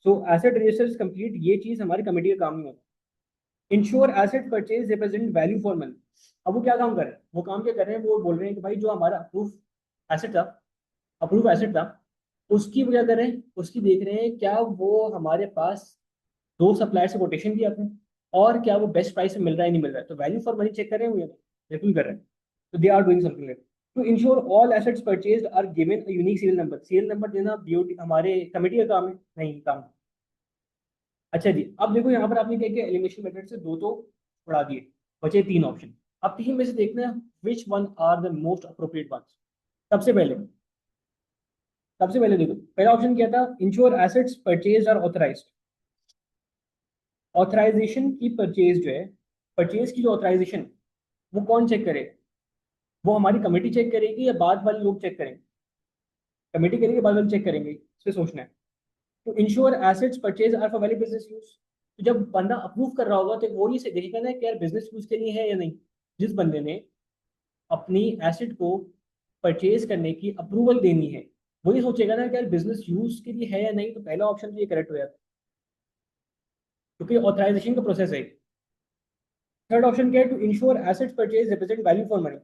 So asset register is complete, ये चीज हमारी कमेटी का काम नहीं होता. Ensure asset purchase represent value for money. अब वो क्या काम कर रहे हैं, वो काम क्या कर रहे हैं, वो बोल रहे हैं कि भाई जो हमारा अप्रूव एसेट था उसकी वो क्या कर रहे हैं, उसकी देख रहे हैं क्या वो हमारे पास 2 सप्लायर से कोटेशन दिया आपने और क्या वो बेस्ट प्राइस में मिल रहा है नहीं मिल रहा है. तो वैल्यू फॉर मनी चेक कर रहे हैं वो, बिल्कुल कर रहे हैं. तो they are doing something like. To ensure all assets purchased are given a unique serial number. Serial number देना बीओटी हमारे कमेटी का काम है? नहीं, काम। अच्छा जी, अब देखो यहाँ पर आपने क्या किया, एलिमिनेशन मेथड से दो तो उड़ा दिए, बचे तीन ऑप्शन। अब तीन में से देखना है which one are the most appropriate ones. सबसे पहले सबसे पहले देखो, पहला ऑप्शन क्या था, ensure assets purchase are authorised. Authorisation की परचेज जो है, परचेज की जो ऑथराइजेशन, वो कौन चेक करे? वो हमारी कमेटी चेक करेगी या बाद वाले लोग चेक करेंगे? कमेटी करेगी, बाद वाले चेक करेंगे, इस पे सोचना है। तो ensure assets purchase are for valid business use. तो जब बंदा अप्रूव कर रहा होगा तो वो नहीं से देखेगा ना कि यार बिजनेस यूज के लिए है या नहीं। जिस बंदे ने अपनी एसेट को परचेज करने की अप्रूवल देनी है, वही सोचेगा ना कि यार बिजनेस यूज के लिए है या नहीं। तो पहला ऑप्शन तो ये करेक्ट हो जाता है, क्योंकि ऑथराइजेशन का प्रोसेस है। थर्ड ऑप्शन क्या है, to ensure assets purchase represent value for money.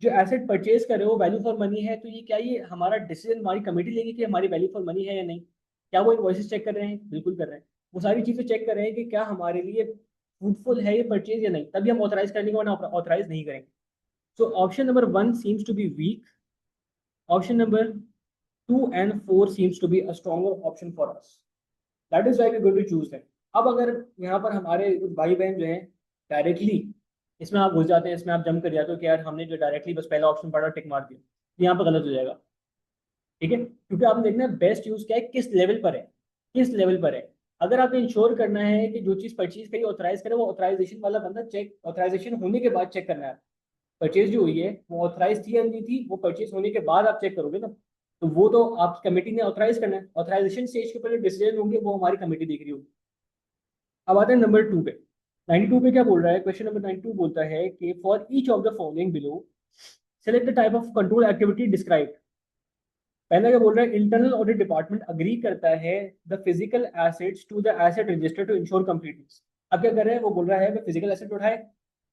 जो एसेट परचेज कर रहे हो वैल्यू फॉर मनी है, तो ये क्या, ये हमारा डिसीजन हमारी कमेटी लेगी कि हमारी वैल्यू फॉर मनी है या नहीं। क्या वो इनवॉइसेस चेक कर रहे हैं? बिल्कुल कर रहे हैं। वो सारी चीजें चेक कर रहे हैं कि क्या हमारे लिए फ्रूटफुल है ये परचेज या नहीं, तभी हम ऑथराइज करेंगे, वरना ऑथराइज नहीं करेंगे। So option number one seems to be weak, option number two and four seems to be a stronger option for us. That is why we going to choose that. अब अगर यहाँ पर हमारे भाई बहन जो हैं डायरेक्टली इसमें आप घुस जाते हैं, इसमें आप जंप कर जाते हो कि यार हमने जो डायरेक्टली बस पहला ऑप्शन पढ़ा टिक मार दिया, तो यहाँ पर गलत हो जाएगा। ठीक है, क्योंकि आपने देखना है बेस्ट यूज क्या है, किस लेवल पर है, किस लेवल पर है। अगर आपने इंश्योर करना है कि जो चीज परचेज करी ऑथराइज करे, वो ऑथराइजेशन वाला बंदा चेक, ऑथराइजेशन होने के बाद चेक करना है। परचेज जो हुई है वो ऑथराइज थी या नहीं थी, वो परचेज होने के बाद आप चेक करोगे ना। तो वो तो आपकी कमेटी ने ऑथराइज करना है, ऑथराइजेशन स्टेज के पहले डिसीजन होंगे वो हमारी कमेटी देख रही होगी। अब आते हैं नंबर टू पे। 92 पे क्या बोल रहा है, क्वेश्चन नंबर 92 बोलता है कि for each of the following below select the type of control activity describe. पहला क्या बोल रहा है, इंटरनल ऑडिट डिपार्टमेंट अग्री करता है the physical assets to the asset register to ensure completeness. अब क्या कर रहे हैं, वो बोल रहा है वो फिजिकल एसेट उठाए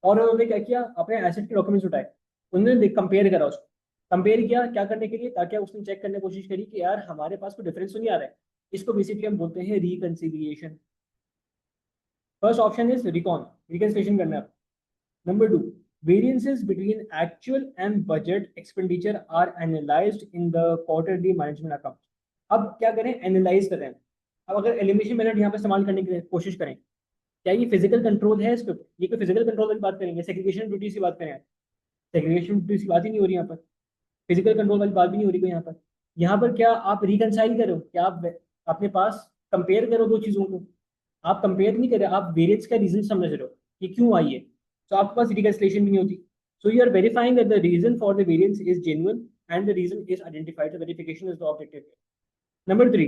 और उन्होंने क्या किया, अपने एसेट के डॉक्यूमेंट्स उठाए, उन्होंने कंपेयर करा उसको। कंपेयर किया क्या करने के लिए, ताकि उसने चेक करने की कोशिश करी कि यार हमारे पास कोई डिफरेंस तो नहीं आ रहा है। इसको बेसिकली हम बोलते हैं reconciliation. First option is recon, reconciliation करना है। Number two, variances between actual and budget expenditure are analyzed in the quarterly management account। अब क्या करें, एनालाइज करें। अब अगर एलिमिनेशन मेथड यहाँ पे इस्तेमाल करने की कोशिश करें, क्या ये फिजिकल कंट्रोल है इसके ऊपर? ये कोई फिजिकल कंट्रोल की बात करेंगे, सेग्रीगेशन ड्यूटीज की बात करें? सेग्रीगेशन ड्यूटीज की बात ही नहीं हो रही यहाँ पर, फिजिकल कंट्रोल वाली बात भी नहीं हो रही कोई यहाँ पर। यहाँ पर क्या आप रिकनसाइल करो, क्या आप अपने पास कंपेयर करो दो चीजों को? आप कंपेयर नहीं कर रहे, आप वेरिएंस का रीजन समझ रहे हो कि क्यों आई है। तो आपके पास रिकंसिलिएशन भी नहीं होती। So you are verifying that the reason for the variance is genuine and the reason is identified, the verification is the objective. Number three,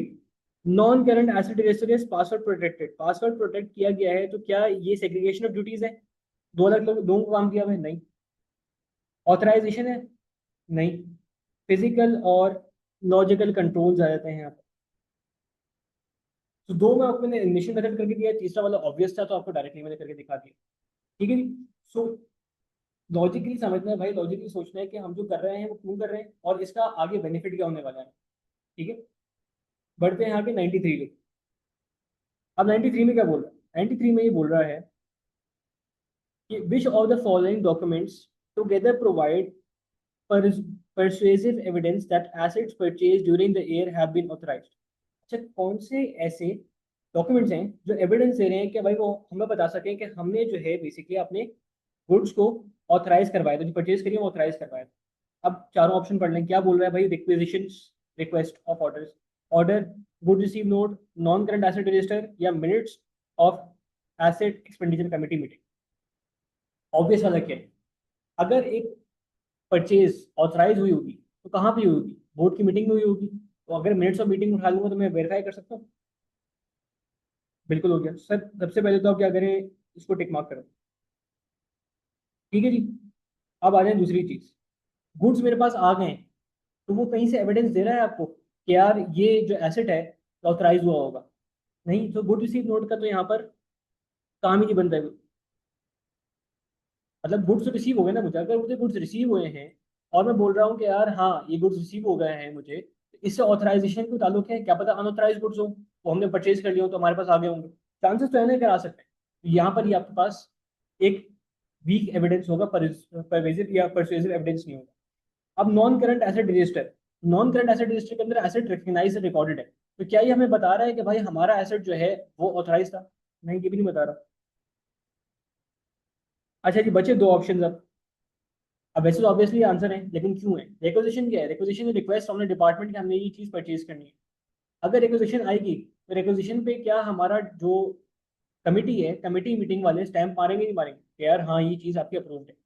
non current asset register is password protected. Password protect किया गया है, तो क्या ये segregation of duties है? दो अलग लोगों को काम दिया हुआ है? नहीं। ऑथराइजेशन है? नहीं। फिजिकल और लॉजिकल कंट्रोल्स आ जाते हैं यहाँ पर। तो दो में आपको मैंने एलिमिनेशन मेथड करके दिया है, तीसरा वाला ऑब्वियस था तो आपको डायरेक्टली मैंने करके दिखा दिया। ठीक है जी। सो लॉजिकली समझना है भाई, लॉजिकली सोचना है कि हम जो कर रहे हैं वो क्यों कर रहे हैं और इसका आगे बेनिफिट क्या होने वाला है। ठीक है, बढ़ते हैं यहाँ पे 93 पे। अब 93 में क्या बोल रहा है, 93 में ये बोल रहा है कि which of the following documents together provide persuasive evidence that assets purchased during the year have been authorized। अच्छा, कौन से ऐसे डॉक्यूमेंट्स हैं जो एविडेंस दे रहे हैं कि भाई वो हमें बता सकें कि हमने जो है बेसिकली अपने गुड्स को ऑथराइज करवाया था, जो परचेज करिए ऑथराइज करवाया था। अब चारों ऑप्शन पढ़ लें, क्या बोल रहा है भाई, requisition, request of orders, order, good receive note, non current asset register, या minutes of asset expenditure committee meeting. Obvious वाला क्या है, अगर एक परचेज ऑथराइज हुई होगी तो कहाँ पे हुई होगी, बोर्ड की मीटिंग में हुई होगी। तो अगर मिनट्स ऑफ मीटिंग उठा लूंगा तो मैं वेरीफाई कर सकता हूँ? बिल्कुल हो गया सर। सबसे पहले तो आप क्या करें, इसको टिक मार्क करें। ठीक है जी। अब आ जाए दूसरी चीज, गुड्स मेरे पास आ गए हैं, तो वो कहीं से एविडेंस दे रहा है आपको कि यार ये जो एसेट है ऑथराइज हुआ होगा? नहीं। तो गुड रिसीव नोट का तो यहाँ पर काम ही नहीं बनता है। मतलब गुड्स रिसीव हो गए ना मुझे, अगर मुझे गुड्स रिसीव हुए हैं और मैं बोल रहा हूँ कि यार हाँ ये गुड्स रिसीव हो गए हैं मुझे, तो इससे ऑथराइजेशन को ताल्लुक है? क्या पता अनऑथराइज गुड्स हो, वो हमने परचेज कर लिया हो तो हमारे पास आ गए होंगे। चांसेस तो है ना, करा सकते हैं। तो यहाँ पर ही आपके पास एक वीक एविडेंस होगा, परवेजिव या परसुएसिव एविडेंस नहीं होगा। अब non current asset register, non current asset register के अंदर एसेट रिकग्नाइज रिकॉर्डेड है, तो क्या ये हमें बता रहा है कि भाई हमारा एसेट जो है वो ऑथराइज था? नहीं, ये भी नहीं बता रहा। अच्छा जी, बचे दो ऑप्शन। अब वैसे तो ऑब्वियसली आंसर है, लेकिन क्यों है? रिक्वेजिशन क्या है? Requisition request from the department कि हमने ये चीज परचेज करनी है। अगर रिक्वेजिशन आएगी तो रिक्वेजिशन पे क्या हमारा जो कमिटी है, कमिटी मीटिंग वाले स्टैंप मारेंगे नहीं मारेंगे कि यार हाँ ये चीज आपकी अप्रूव्ड है?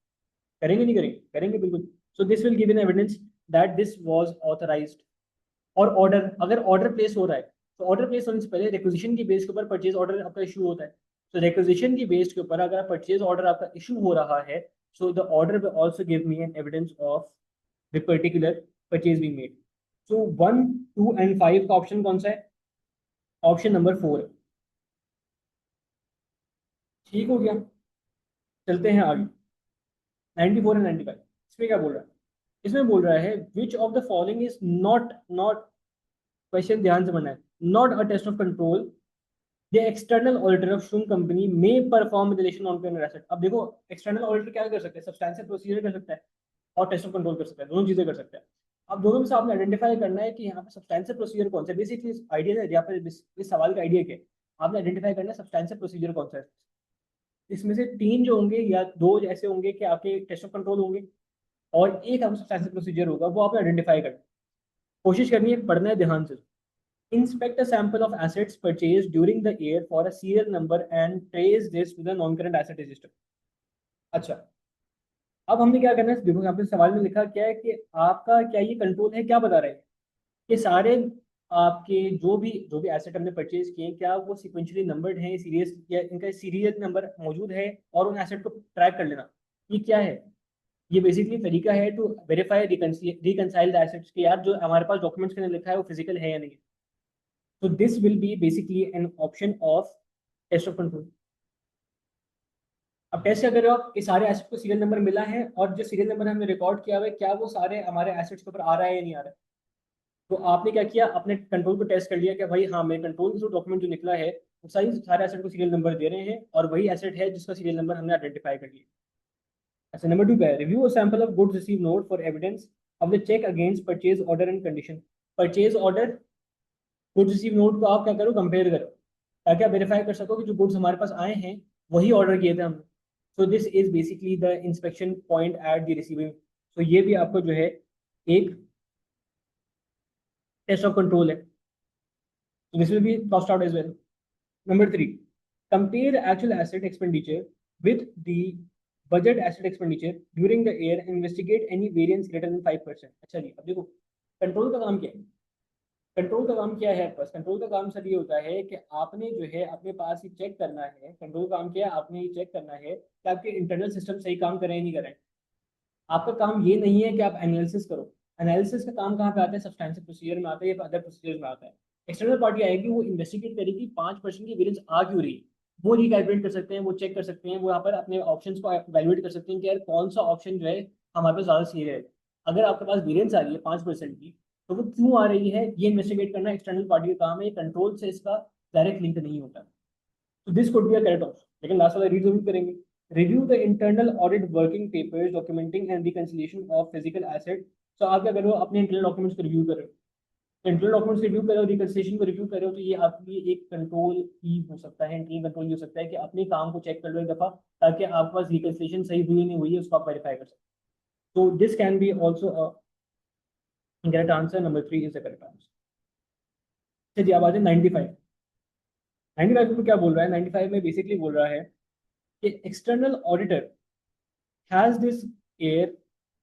करेंगे नहीं करेंगे? करेंगे बिल्कुल। So this will give an evidence that this was authorised. और ऑर्डर, अगर ऑर्डर प्लेस हो रहा है तो ऑर्डर प्लेस होने से पहले रिक्वेजिशन की बेस के ऊपर परचेज ऑर्डर आपका इशू होता है। तो रिक्वेजिशन की बेस के ऊपर अगर परचेज ऑर्डर आपका इशू हो रहा है, so the order will also give me an evidence of the particular purchase being made. So 1, 2 and 5 का ऑप्शन कौन सा है? ऑप्शन नंबर 4 है। ठीक हो गया, चलते हैं आगे। 94 एंड 95, इसमें क्या बोल रहा है? इसमें बोल रहा है which of the following is not not, question ध्यान से बनना है, not a test of control the external auditor of Shroom company में perform relation on pen asset. अब देखो, एक्सटर्नल ऑडिटर क्या कर सकते हैं? सब्सटैंशियल प्रोसीजर कर सकता है और टेस्ट ऑफ कंट्रोल कर सकता है, दोनों चीजें कर सकता है। अब दोनों में से आपने आइडेंटिफाई करना है कि यहाँ पे सब्सटैंशियल प्रोसीजर कौन सा है। बेसिकली आइडिया है यहाँ पे, इस सवाल का आइडिया क्या है? आपने आइडेंटिफाई करना है सब्सटैंशियल प्रोसीजर कौन सा है। इसमें से तीन जो होंगे या दो ऐसे होंगे कि आपके टेस्ट ऑफ कंट्रोल होंगे, और एक आपका सब्सटैंशियल प्रोसीजर होगा, वो आपने आइडेंटिफाई करना है। कोशिश करनी है, पढ़ना है ध्यान से। Inspect a sample of assets purchased during the year for a serial number and trace this to the non-current asset register। अच्छा, अब हमने क्या करना है? देखो यहाँ पे सवाल में लिखा क्या है कि आपका क्या ये कंट्रोल है? क्या बता रहे हैं कि सारे आपके जो भी एसेट हमने परचेज किए हैं, क्या वो सिक्वेंशली नंबर्ड हैं, सीरियस या इनका सीरियल नंबर मौजूद है, और उन एसेट को ट्रैक कर लेना। ये क्या है? ये बेसिकली तरीका है to verify reconcile the assets के यार जो हमारे पास डॉक्यूमेंट्स के अंदर लिखा है वो फिजिकल है या नहीं। तो this will be basically an option of test of control. अब टेस्ट क्या कर रहे हो आप कि सारे एसेट को सीरियल नंबर मिला है, और जो सीरियल नंबर हमने रिकॉर्ड किया हुआ है क्या वो सारे हमारे एसेट्स के ऊपर आ रहा है या नहीं आ रहा है। तो आपने क्या किया? अपने कंट्रोल को टेस्ट कर लिया कि भाई हाँ, मेरे कंट्रोल के थ्रू डॉक्यूमेंट जो निकला है वो सारे एसेट को सीरियल नंबर दे रहे हैं, और वही एसेट है जिसका सीरियल नंबर हमने आइडेंटिफाई कर लिया। अच्छा, नंबर 2 पे review a sample of goods receive note for evidence of the check against purchase order and condition. Purchase order, goods receive note को आप क्या करो? कंपेयर करो, ताकि आप वेरीफाई कर सको कि जो गुड्स हमारे पास आए हैं वही ऑर्डर किए थे हमने। So this is basically the inspection point at the receiving. तो ये भी आपको जो है एक टेस्ट ऑफ कंट्रोल है। So this will be tossed out as well. Number 3, compare actual asset expenditure with the budget asset expenditure during the year and investigate any variance greater than 5%। अच्छा जी, अब देखो कंट्रोल का काम क्या है? Control का काम क्या है? बस कंट्रोल का काम सर ये होता है कि आपने जो है अपने पास ही चेक करना है। कंट्रोल का काम क्या है? आपने ये चेक करना है कि आपके इंटरनल सिस्टम सही काम करें या नहीं करें। आपका काम ये नहीं है कि आप एनालिसिस करो। एनालिसिस का काम कहाँ पे आता है? सब्सटैंशियल प्रोसीजर में आता है या अदर प्रोसीजर में आता है। एक्सटर्नल पार्टी आएगी, वो इन्वेस्टिगेट करेगी 5% की वेरिएंस आ क्यों रही है, वो रिकैलकुलेट कर सकते हैं, वो चेक कर सकते हैं, वो यहाँ पर अपने ऑप्शंस को वैल्यूएट कर सकते हैं कि यार कौन सा ऑप्शन जो है हमारे पास ज़्यादा सही रहेगा। अगर आपके पास वेरिएंस आ रही है 5% की, तो वो क्यों आ रही है ये इन्वेस्टिगेट करना एक्सटर्नल पार्टी का काम है। कंट्रोल से इसका डायरेक्ट लिंक नहीं होता। तो this could be a correct option, लेकिन लास्ट वाला रीड जरूर करेंगे। Review the internal audit working papers documenting and reconciliation of physical asset. तो आप क्या कर रहे हो? अपने इंटरनल डॉक्यूमेंट्स को रिव्यू कर रहे हो। इंटरनल डॉक्यूमेंट्स रिव्यू कर रहे हो, रिकंसिलिएशन को रिव्यू कर रहे हो, तो ये आपके लिए एक कंट्रोल ही हो सकता है, इंटरनल कंट्रोल हो सकता है कि अपने काम को चेक कर लो एक दफा, ताकि आपके पास रिकंसिलिएशन सही हुई नहीं हुई है उसको आप वेरीफाई कर सकते। तो this can B also correct answer. Number 3 is the correct answer. चलिए अब आ जाए 95। 95 में क्या बोल रहा है? 95 में बेसिकली बोल रहा है कि external auditor has this year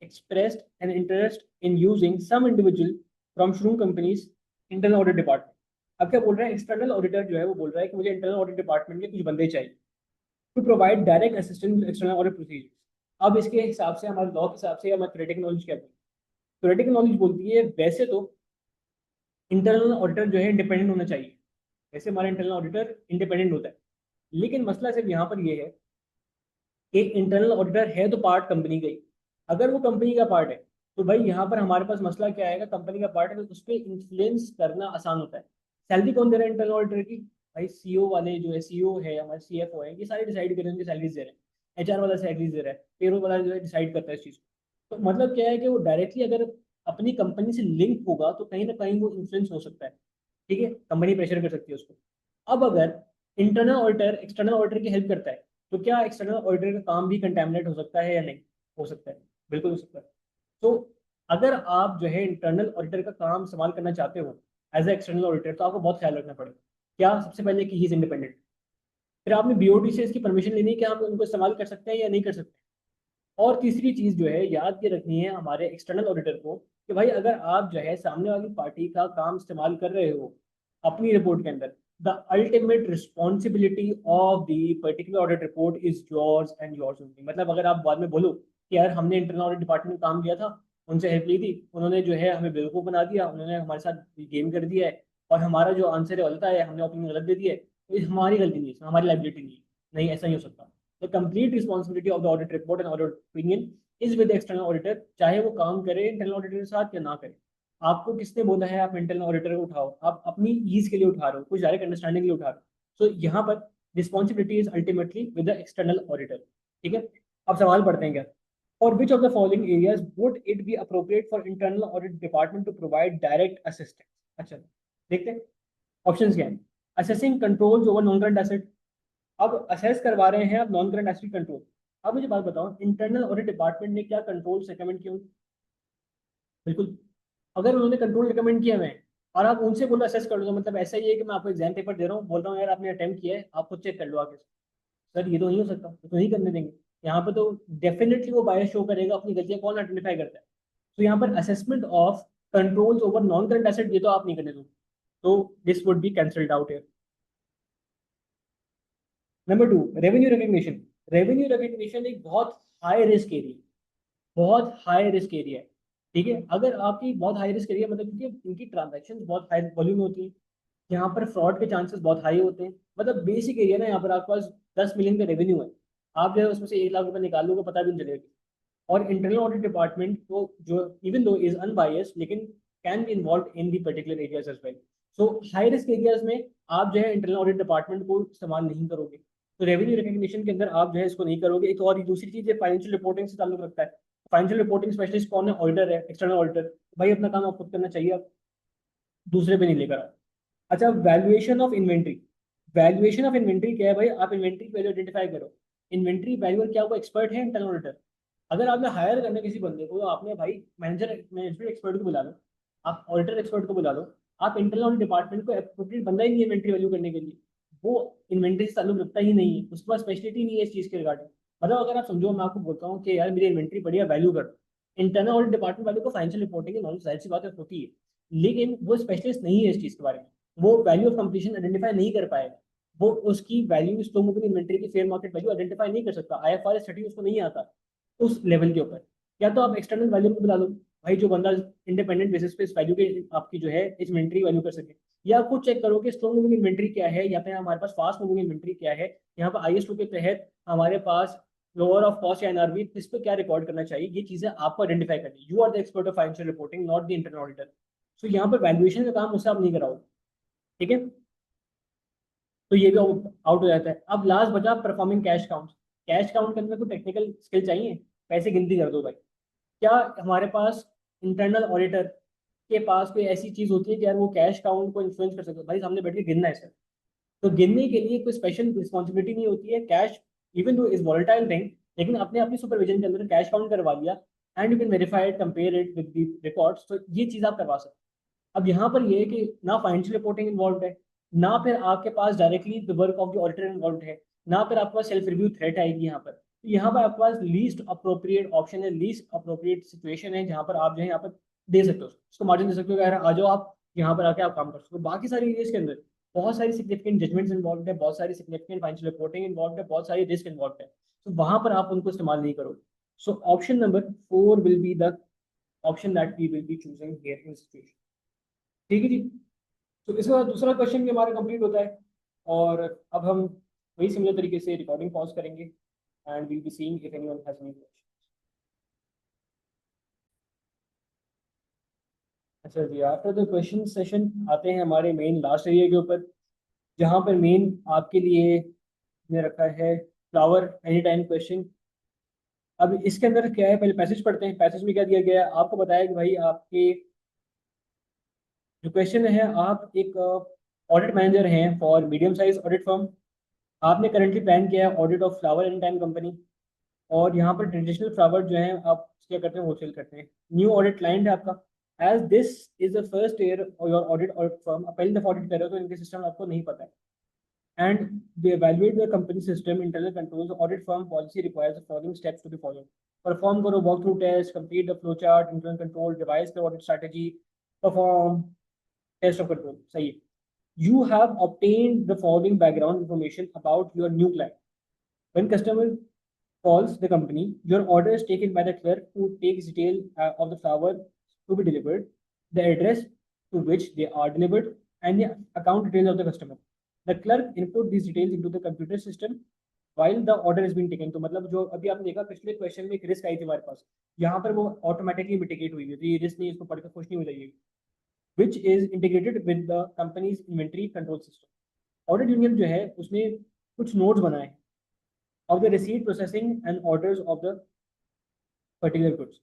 expressed an interest in using some individual from Shroom Company's internal audit department। अब क्या बोल रहे हैं? एक्सटर्नल ऑडिटर जो है वो बोल रहा है कि मुझे इंटरनल ऑडिट डिपार्टमेंट के कुछ बंदे चाहिए to provide direct assistance external audit procedure. अब इसके हिसाब से, हमारे लॉ के हिसाब से, हमारे थ्योरेटिकल नॉलेज क्या बोलती है? थ्योरेटिकल नॉलेज बोलती है वैसे तो इंटरनल ऑडिटर जो है इंडिपेंडेंट होना चाहिए, वैसे हमारा इंटरनल ऑडिटर इंडिपेंडेंट होता है, लेकिन मसला सिर्फ यहाँ पर ये है कि इंटरनल ऑडिटर है तो पार्ट कंपनी का ही। अगर वो कंपनी का पार्ट है तो भाई यहाँ पर हमारे पास मसला क्या आएगा? कंपनी का पार्ट है तो उस पर इंफ्लुएंस करना आसान होता है। सैलरी कौन दे रहा है इंटरनल ऑडिटर की? भाई सीईओ वाले जो है, सीईओ है हमारे, सीएफओ है, ये सारे डिसाइड कर रहे हैं, उनकी सैलरीज दे रहे हैं। HR वाला सैलरी दे रहा है, पेरोल वाला जो है डिसाइड करता है इस चीज़ को। तो मतलब क्या है कि वो डायरेक्टली अगर अपनी कंपनी से लिंक होगा तो कहीं ना कहीं वो इन्फ्लुएंस हो सकता है। ठीक है, कंपनी प्रेशर कर सकती है उसको। अब अगर इंटरनल ऑडिटर एक्सटर्नल ऑडिटर की हेल्प करता है, तो क्या एक्सटर्नल ऑडिटर का काम भी कंटेमिनेट हो सकता है या नहीं? हो सकता है, बिल्कुल हो सकता है। तो अगर आप जो है इंटरनल ऑडिटर का काम इस्तेमाल करना चाहते हो एज ए एक्सटर्नल ऑडिटर, तो आपको बहुत ख्याल रखना पड़ेगा। क्या? सबसे पहले कि ही इज इंडिपेंडेंट। फिर आपने BOD से इसकी परमिशन लेनी है कि हम उनको इस्तेमाल कर सकते हैं या नहीं कर सकते। और तीसरी चीज जो है याद ये रखनी है हमारे एक्सटर्नल ऑडिटर को, कि भाई अगर आप जो है सामने वाली पार्टी का काम इस्तेमाल कर रहे हो अपनी रिपोर्ट के अंदर, the ultimate responsibility of the particular audit report is yours and yours only. मतलब अगर आप बाद में बोलो कि यार हमने इंटरनल ऑडिट डिपार्टमेंट में काम किया था, उनसे हेल्प ली थी, उन्होंने जो है हमें बेवकूफ़ बना दिया, उन्होंने हमारे साथ गेम कर दिया है, और हमारा जो आंसर है गलत है, हमने ओपिनियन गलत दे दिया है, तो ये हमारी गलती नहीं है, हमारी लाइबिलिटी नहीं है। नहीं, ऐसा नहीं हो सकता। The complete responsibility of the audit report and audit opinion is with the external auditor, चाहे वो काम करे इंटरनल ऑडिटर के साथ या ना करे। आपको किसने बोला है आप इंटरनल ऑडिटर को उठाओ? आप अपनी ईज के लिए उठा रहे हो, कुछ डायरेक्ट अंडरस्टैंडिंग के लिए उठा रहे हो। सो यहाँ पर responsibility is ultimately with the external auditor. ठीक है, अब सवाल पढ़ते हैं क्या। For which of the following areas would it be appropriate for internal audit department to provide direct assistance? अच्छा, देखते हैं ऑप्शंस क्या है। Assessing controls over non current asset. अब असेस करवा रहे हैं आप नॉन करंट एसेट कंट्रोल। अब मुझे बात बताओ, इंटरनल ऑडिट डिपार्टमेंट ने क्या कंट्रोल रिकमेंड किए होंगे? बिल्कुल। अगर उन्होंने कंट्रोल रिकमेंड किया है और आप उनसे बोलो असेस कर लो, तो मतलब ऐसा ही है कि मैं आपको एग्जाम पेपर दे रहा हूँ, बोल रहा हूँ यार आपने अटेम्प्ट किया है, आप खुद चेक कर लो आगे से। सर ये तो नहीं हो सकता, तो नहीं करने देंगे। यहाँ पर तो डेफिनेटली वो बायस शो करेगा, अपनी गलतियां कौन आइडेंटिफाई करता है। तो यहाँ पर assessment of controls over non current asset, ये तो आप नहीं करने दोगे, तो this would be cancelled out here. Number 2, revenue recognition. Revenue recognition एक बहुत हाई रिस्क एरिया, बहुत हाई रिस्क एरिया है। ठीक है, अगर आपकी बहुत हाई रिस्क एरिया मतलब क्योंकि इनकी ट्रांजेक्शन बहुत हाई वॉल्यूम होती है, यहाँ पर फ्रॉड के चांसेस बहुत हाई होते हैं। मतलब बेसिक एरिया ना, यहाँ पर आपके पास 10 मिलियन का रेवेन्यू है, आप जो है उसमें से 1 लाख रुपए निकाल लोगे, पता भी नहीं चलेगा। और इंटरनल ऑडिट डिपार्टमेंट को जो इवन दो इज अनबायस्ड, लेकिन can be involve in the particular areas as well. So high risk areas में आप जो है इंटरनल ऑडिट डिपार्टमेंट को इस्तेमाल नहीं करोगे। तो रेवेन्यू रिकग्निशन के अंदर आप जो है इसको नहीं करोगे। एक और दूसरी चीज है, फाइनेंशियल रिपोर्टिंग से ताल्लुक रखता है। फाइनेंशियल रिपोर्टिंग स्पेशलिस्ट कौन है? ऑडिटर है, एक्सटर्नल ऑडिटर। भाई अपना काम आप खुद करना चाहिए, आप दूसरे पे नहीं लेकर आओ। अच्छा, valuation of inventory. Valuation of inventory क्या है भाई? आप इन्वेंट्री वैल्यू आइडेंटिफाई करो। इन्वेंट्री वैल्यूअर क्या वो एक्सपर्ट है इंटरनल ऑडिटर? अगर आपने हायर करना किसी बंदे को, तो आपने भाई मैनेजमेंट एक्सपर्ट को बुला लो, आप ऑडिटर एक्सपर्ट को बुला लो। आप इंटरनल ऑडिट डिपार्टमेंट को एप्रोप्रिएट बंदा ही नहीं है इन्वेंट्री वैल्यू करने के लिए। वो इन्वेंट्री से ताल्लुक रखता ही नहीं है, उसके पास स्पेशलिटी नहीं है इस चीज़ के रिगार्डिंग। मतलब अगर आप समझो, मैं आपको बोलता हूँ कि यार मेरी इन्वेंट्री बढ़िया वैल्यू कर, इंटरनल ऑडिट डिपार्टमेंट वाले को फाइनेंशियल रिपोर्टिंग की नॉलेज जाहिर सी बात है होती है, लेकिन वो स्पेशलिस्ट नहीं है इस चीज़ के बारे में। वो वैल्यू ऑफ कंप्लीशन आइडेंटिफाई नहीं कर पाएगा। वो उसकी वैल्यू स्लो मूविंग इन्वेंट्री की फेयर मार्केट वैल्यू आइडेंटिफाई नहीं कर सकता, IFRS 30 उसको नहीं आता उस लेवल के ऊपर। या तो आप एक्सटर्नल वैल्यू को बुला लो, भाई जो बंदा इंडिपेंडेंट बेसिस पे इस वैल्यू के आपकी जो है इन्वेंट्री वैल्यू कर सके। या आप खुद चेक करो कि स्लो मूविंग इन्वेंट्री क्या है, या फिर हमारे पास फास्ट मूविंग इन्वेंट्री क्या है। यहाँ पर IS2 के तहत हमारे पास लोअर ऑफ कॉस्ट या NRV, इस पर क्या रिकॉर्ड करना चाहिए, ये चीजें आपको आइडेंटिफाई करनी। You are the expert of financial reporting, not the internal auditor. So यहाँ पर वैल्यूएशन का काम उससे आप नहीं कराओ। ठीक है, तो ये भी आउट हो जाता है। अब लास्ट बचा performing cash count. Cash count करने में कोई टेक्निकल स्किल चाहिए? पैसे गिनती कर दो भाई। क्या हमारे पास इंटरनल ऑडिटर के पास कोई ऐसी चीज होती है कि यार वो कैश काउंट को इन्फ्लुएंस कर सकते? भाई सामने बैठ के गिनना है सर, तो गिनने के लिए कोई स्पेशल रिस्पॉन्सिबिलिटी नहीं होती है। Cash even though is volatile thing, लेकिन अपने अपनी सुपरविजन के अंदर कैश काउंट करवा लिया, and you can verify it, compare it with the records, तो ये चीज आप करवा सकते हैं। अब यहाँ पर ये है कि ना फाइनेंशियल रिपोर्टिंग इन्वॉल्व है, ना फिर आपके पास directly the work of the auditor involve है, ना फिर आपके पास सेल्फ रिव्यू थ्रेट आएगी यहाँ पर। तो यहाँ पर आपके पास लीस्ट अप्रोप्रिएट ऑप्शन है, लीस्ट अप्रोप्रिएट सिचुएशन है जहाँ पर आप जो है यहाँ पर दे सकते हो, उसको मार्जिन दे सकते हो, यार आ जाओ आप यहाँ पर आके आप काम कर सकते हो। बाकी सारी एरियाज के अंदर बहुत सारी सिग्निफिकेंट जजमेंट्स इन्वॉल्व है, बहुत सारी सिग्निफिकेंट फाइनेंशियल रिपोर्टिंग इन्वॉल्व है, बहुत सारी रिस्क इन्वॉल्व है, तो वहां पर आप उनको इस्तेमाल नहीं करोगे। So option number 4 will be the option that we will be choosing here in situation. ठीक है जी। तो इसके बाद दूसरा क्वेश्चन भी हमारा कंप्लीट होता है, और अब हम वही सिमिलर तरीके से रिकॉर्डिंग पॉज करेंगे, and will be seeing if anyone has any question. अच्छा जी, आफ्टर द क्वेश्चन सेशन आते हैं हमारे मेन लास्ट एरिया के ऊपर, जहाँ पर मेन आपके लिए ने रखा है फ्लावर एनी टाइम क्वेश्चन। अब इसके अंदर क्या है, पहले पैसेज पढ़ते हैं। पैसेज में क्या दिया गया है, आपको बताया कि भाई आपके जो क्वेश्चन है, आप एक ऑडिट मैनेजर हैं for medium size audit firm. आपने करेंटली प्लान किया है audit of flower any time company, और यहाँ पर ट्रेडिशनल फ्लावर जो है आप क्या करते हैं, होलसेल करते हैं। न्यू ऑडिट क्लाइंट है आपका। As this is the first year your audit firm, आप पहली दफा ऑडिट कर रहे हो तो इनके सिस्टम आपको नहीं पता है। And they evaluate the company system, internal controls. The audit firm policy requires the following steps to be followed. Perform करो walkthrough test, complete the flowchart, internal control, devise the audit strategy, perform test of control. सही है। You have obtained the following background information about your new client. When customer calls the company, your order is taken by the clerk who takes detail of the flower to be delivered, the address to which they are delivered, and the account details of the customer. The clerk input these details into the computer system while the order is being taken. तो मतलब जो अभी आपने देखा पिछले question में एक risk I थी हमारे पास, यहाँ पर वो ऑटोमेटिकली मिटिगेट हुई है, तो ये रिस्क नहीं, इसको पढ़कर खुश नहीं हो जाइए। Which is integrated with the companies inventory control system. Audit union जो है उसने कुछ नोट्स बनाए of the receipt processing and orders of the particular goods.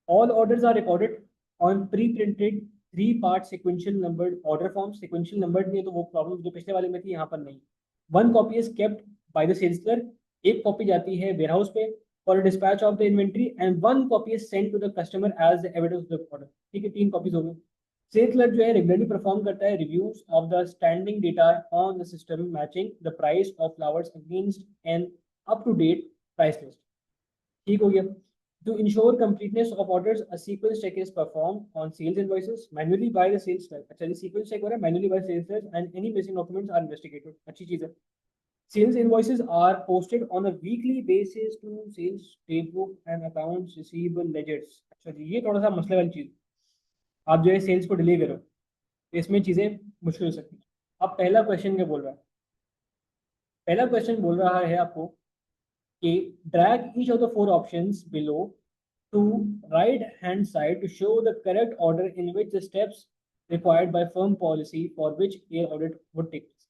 All orders are recorded on pre-printed three-part sequential numbered order forms. Sequential numbered नहीं है तो वो problem जो पिछले वाले में थी यहाँ पर नहीं। One copy is kept by the sales clerk. एक कॉपी जाती है वेयरहाउस पे for a dispatch of the inventory, and one copy is sent to the customer as the evidence of the order. ठीक है, 3 कॉपीज हो गई। Sales clerk जो है रेगुलरली परफॉर्म करता है reviews of the standing data on the system matching the price of flowers against an up to date price list. ठीक हो गया। To ensure completeness of orders, a sequence check is performed on sales invoices manually by the sales clerk. अच्छा, ये sequence check हो रहा है manually by sales clerk, and any missing documents are investigated. अच्छी चीज है। Sales invoices are posted on a weekly basis to sales daybook and accounts receivable ledgers. अच्छा जी, ये थोड़ा सा मसले वाली चीज। आप जो है सेल्स को डिले करो तो इसमें चीजें मुश्किल हो सकती हैं। अब पहला क्वेश्चन क्या बोल रहा है, पहला क्वेश्चन बोल रहा है आपको कि drag each of the 4 options below to right hand side to show the correct order in which the steps required by firm policy for which a audit would take place.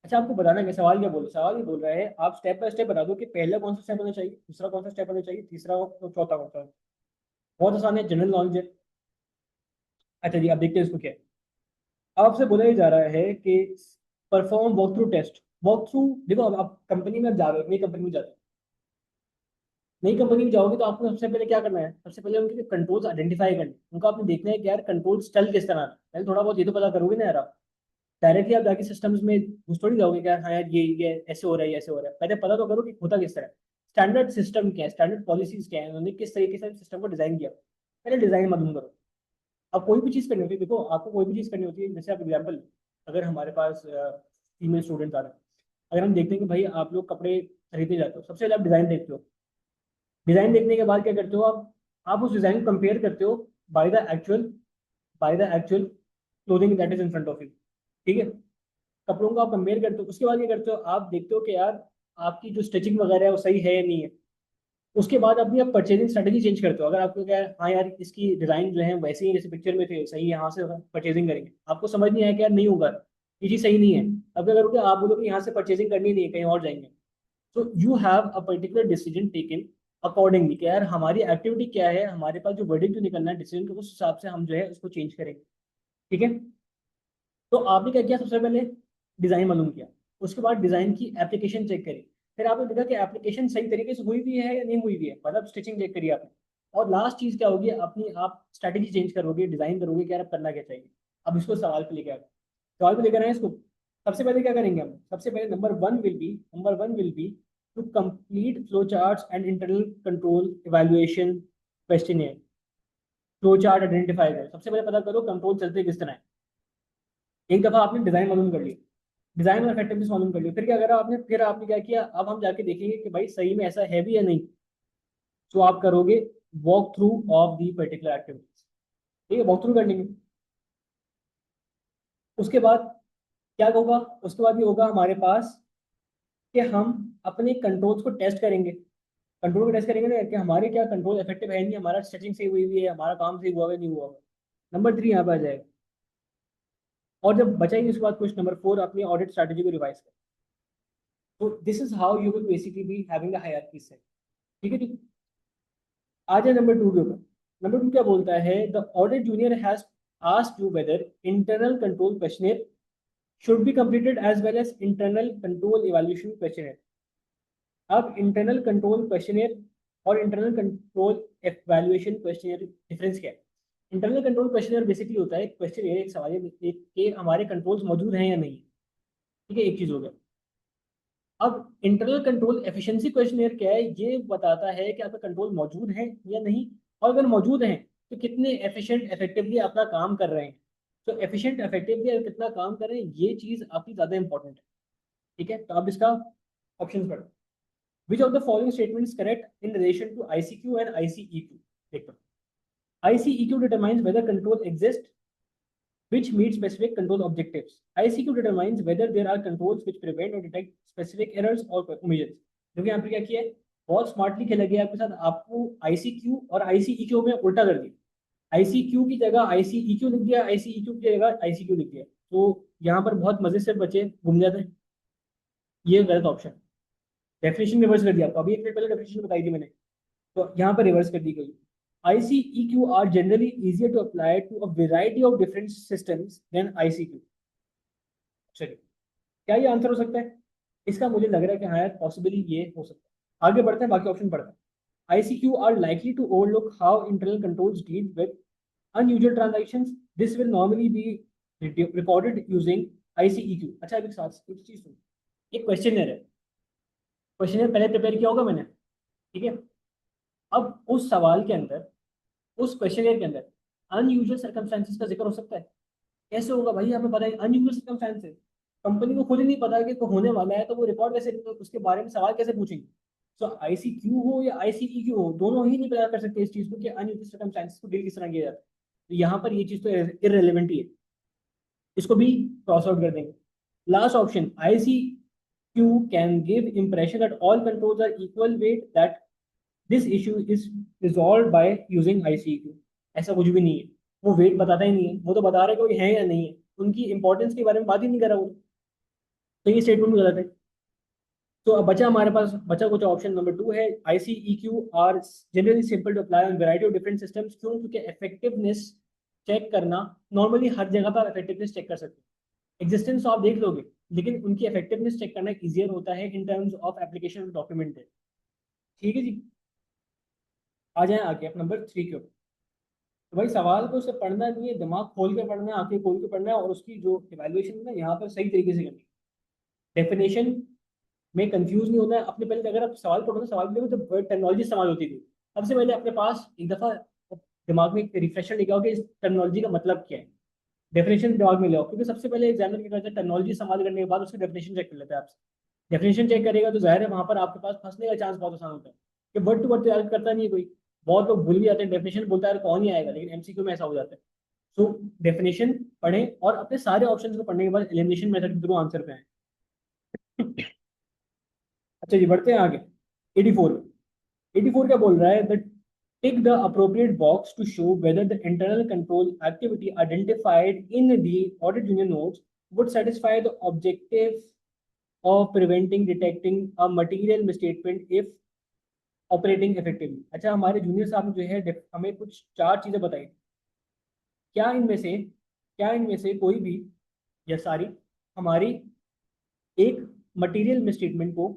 अच्छा, आपको बताना है सवाल क्या बोल रहा है, सवाल ये बोल रहा है आप स्टेप बाय स्टेप बता दो कि पहला कौन सा स्टेप होना चाहिए, दूसरा कौन सा स्टेप होना चाहिए, तीसरा और चौथा कौन सा है। बहुत आसान है, जनरल नॉलेज है। अच्छा जी, अब देखते हैं इसको क्या है। आपसे बोला ही जा रहा है कि perform walk through test. Walk through देखो, अब आप कंपनी में जा रहे हो, नई कंपनी में जाते हो, नई कंपनी में जाओगे तो आपको सबसे पहले क्या करना है, सबसे पहले उनके कंट्रोल्स आइडेंटिफाई करने, उनको आपने देखना है कि यार कंट्रोल्स चल किस तरह है। पहले थोड़ा बहुत ये तो पता करोगे ना यार। आप डायरेक्टली आप जाके सिस्टम्स में घुस थोड़ी जाओगे कि यार हाँ यार ये ऐसे हो रहा है, ऐसे हो रहा है। पहले पता तो करो कि होता किस तरह है, स्टैंडर्ड सिस्टम क्या है, स्टैंडर्ड पॉलिसीज क्या है, उन्होंने किस तरीके से सिस्टम को डिजाइन किया, पहले डिजाइन मालूम करो। अब कोई भी चीज़ करनी होती है, देखो आपको कोई भी चीज़ करनी होती है, जैसे आप एग्जाम्पल, अगर हमारे पास फीमेल स्टूडेंट्स आ रहे हैं, अगर हम देखते हैं कि भाई आप लोग कपड़े खरीदने जाते हो, सबसे पहले आप डिज़ाइन देखते हो। डिज़ाइन देखने के बाद क्या करते हो आप उस डिज़ाइन को कंपेयर करते हो by the actual clothing that is in front of you. ठीक है, कपड़ों को आप कंपेयर करते हो, उसके बाद क्या करते हो, आप देखते हो कि यार आपकी जो स्टिचिंग वगैरह है वो सही है या नहीं है। उसके बाद अपनी आप परचेजिंग स्ट्रेटेजी चेंज करते हो। अगर आपको क्या है, हाँ यार इसकी डिजाइन जो है वैसे ही जैसे पिक्चर में थे सही है, यहाँ से परचेजिंग करेंगे, आपको समझ नहीं आया कि यार नहीं होगा, ये चीज़ सही नहीं है। अब क्या करोगे, आप बोलोगे यहाँ से परचेजिंग करनी नहीं है, कहीं और जाएंगे। So you have a particular decision taken accordingly कि यार हमारी एक्टिविटी क्या है, हमारे पास जो वर्डिंग जो निकलना है डिसीजन के, उस हिसाब से हम जो है उसको चेंज करेंगे। ठीक है, तो आपने क्या किया, सबसे पहले डिजाइन मालूम किया, उसके बाद डिजाइन की एप्लीकेशन चेक करी, फिर आपने देखा कि एप्लीकेशन सही तरीके से हुई भी है या नहीं हुई भी है, मतलब स्टिचिंग चेक करी आपने। और लास्ट चीज क्या होगी, अपनी आप स्ट्रैटेजी चेंज करोगे, डिजाइन करोगे कि यार अब करना क्या चाहिए। अब इसको सवाल पे लेकर आए, सवाल पे लेकर आए इसको। सबसे पहले क्या करेंगे हम, सबसे पहले number one will be to complete flow charts and internal control evaluation question. Flow chart identify करो, सबसे पहले पता करो कंट्रोल चलते किस तरह है। एक दफा आपने डिजाइन मालूम कर लिया, डिजाइन और इफेक्टिवनेस मालूम कर लिया, फिर क्या करा आपने, फिर आपने क्या किया, अब हम जाके देखेंगे कि भाई सही में ऐसा है भी या नहीं। तो आप करोगे walk through of the particular activities. ठीक है, वॉक थ्रू कर लेंगे। उसके बाद क्या होगा, उसके बाद ये होगा हमारे पास कि हम अपने कंट्रोल्स को टेस्ट करेंगे। कंट्रोल को टेस्ट करेंगे ना कि हमारे क्या कंट्रोल इफेक्टिव है नहीं, हमारा स्ट्रेचिंग सही हुई हुई है, हमारा काम सही हुआ है नहीं हुआ है। नंबर 3 यहाँ पे आ जाएगा। और जब बचाएंगे उसके बाद कुछ नंबर 4 अपनी ऑडिट स्ट्रैटेजी को रिवाइज करें। So this is how you will basically be having a hierarchy set. ठीक है ठीक। आ जाए नंबर 2 के ऊपर। नंबर 2 क्या बोलता है, the audit junior has asked you whether internal control questionnaire should be completed as well as internal control evaluation questionnaire। अब इंटरनल कंट्रोल क्वेश्चनर और internal control evaluation questionnaire difference क्या है? इंटरनल कंट्रोल क्वेश्चनर बेसिकली होता है question, एक सवाल है कि हमारे कंट्रोल्स मौजूद हैं या नहीं। ठीक है, एक चीज हो गया। अब इंटरनल कंट्रोल एफिशिएंसी क्वेश्चनर क्या है? ये बताता है कि आपका कंट्रोल मौजूद है या नहीं, और अगर मौजूद हैं तो कितने एफिशिएंट इफेक्टिवली अपना काम कर रहे हैं। तो एफिशिएंट इफेक्टिवली कितना काम कर रहे हैं, ये चीज आपकी ज्यादा इंपॉर्टेंट है। ठीक है, तो आप इसका ऑप्शन पढ़ो। Which of the following statements correct in relation to ICQ and ICEQ? देखो, ICEQ determines whether control exists which meet specific control objectives. ICQ determines whether there are controls which prevent or detect specific errors or omissions. देखिए यहाँ पे क्या किया है, बहुत smartly खेला गया आपके साथ। आपको ICQ और ICEQ में उल्टा कर दिया। ICQ की जगह ICEQ लिख दिया, ICEQ की जगह ICQ लिख दिया। तो यहाँ पर बहुत मजे से बच्चे घूम जाते हैं। ये गलत ऑप्शन। डेफिनेशन रिवर्स कर दिया आपको, अभी एक मिनट पहले डेफिनेशन बताई थी मैंने, तो यहाँ पर रिवर्स कर दी गई। ICEQ are generally easier to apply to a variety of different systems than ICQ। चलिए, क्या ये आंसर हो सकता है इसका? मुझे लग रहा है कि हाँ यार, पॉसिबली ये हो सकता है। आगे बढ़ते हैं, बाकी ऑप्शन पढ़ते हैं। ICQ are likely to overlook how internal controls deal with unusual transactions. This will normally be recorded using ICEQ। अच्छा, अभी साथ एक चीज सुन, एक क्वेश्चनर है, क्वेश्चनर पहले प्रिपेयर किया होगा मैंने। ठीक है, अब उस सवाल के अंदर, उस क्वेश्चनर के अंदर अनयूजुअल सर्कमस्टेंसेस का जिक्र हो सकता है। कैसे होगा भाई? हमें पता है अनयूजुअल सर्कमस्टेंसेस, कंपनी को खुद ही नहीं पता कि होने वाला है, तो वो रिकॉर्ड कैसे, उसके बारे में सवाल कैसे पूछेंगे? तो ICQ हो या ICEQ हो, दोनों ही नहीं पता कर सकते इस चीज को कि अनयूजुअल सर्कमस्टेंसेस को डील किस तरह किया जाता है। तो यहाँ पर ये चीज तो इररिलेवेंट ही है, इसको भी क्रॉस आउट कर देंगे। Last option, ICQ can give impression that all controls are equal weight, that this issue is resolve by using ICQ। ऐसा कुछ भी नहीं है, वो वेट बताता ही नहीं है, वो तो बता रहा है कि कोई है या नहीं है, उनकी इंपॉर्टेंस के बारे में बात ही नहीं कर रहा वो। तो ये स्टेटमेंट गलत है। तो अब बचा हमारे पास, बचा कुछ ऑप्शन नंबर 2 है, ICEQ are generally simple to apply on variety of different systems. क्यों? क्योंकि इफेक्टिवनेस चेक करना नॉर्मली हर जगह पर इफेक्टिवनेस चेक कर सकते हैं। एग्जिस्टेंस तो आप देख लोगे, लेकिन उनकी इफेक्टिवनेस चेक करना इजियर होता है in terms of application document. ठीक है जी, आ जाए आगे आप नंबर 3 के ऊपर। तो भाई सवाल को उसे पढ़ना नहीं है, दिमाग खोल के पढ़ना है, आंखें खोल के पढ़ना है, और उसकी जो इवैल्यूएशन है ना यहाँ पर सही तरीके से करनी है। डेफिनेशन में कंफ्यूज नहीं होना है। अपने पहले अगर आप सवाल पढ़ो तो सवाल में जब टर्मिनोलॉजी इस्तेमाल होती थी, सबसे पहले अपने पास एक दफा दिमाग में एक रिफ्रेशर लेके आओ कि इस टर्मिनोलॉजी का मतलब क्या है। डेफिनेशन दिमाग में ले आओ, क्योंकि सबसे पहले एग्जामिनर क्या करता है, टर्मिनोलॉजी इस्तेमाल करने के बाद उसकी डेफिनेशन चेक कर लेता है आपसे। डेफिनेशन चेक करेगा तो जाहिर है वहां पर आपके पास फंसने का चांस बहुत आसान होता है, कि वर्ड टू वर्ड तैयार करता नहीं है कोई। बहुत लोग भूल भी जाते हैं, डेफिनेशन बोलता है कौन ही आएगा, लेकिन MCQ में ऐसा हो जाता है। सो डेफिनेशन पढ़ें और अपने सारे ऑप्शन को पढ़ने के बाद एलिमिनेशन मेथड के थ्रू आंसर पे आए। अच्छा जी, बढ़ते हैं आगे। 84, 84 क्या बोल रहा है, the tick the appropriate box to show whether the internal control activity identified in the audit union notes would satisfy the objective of preventing detecting a material misstatement if operating effectively। अच्छा, हमारे junior साहब ने जो है हमें कुछ 4 चीजें बताई। क्या इनमें से कोई भी या सारी हमारी एक मटेरियल मिसस्टेटमेंट को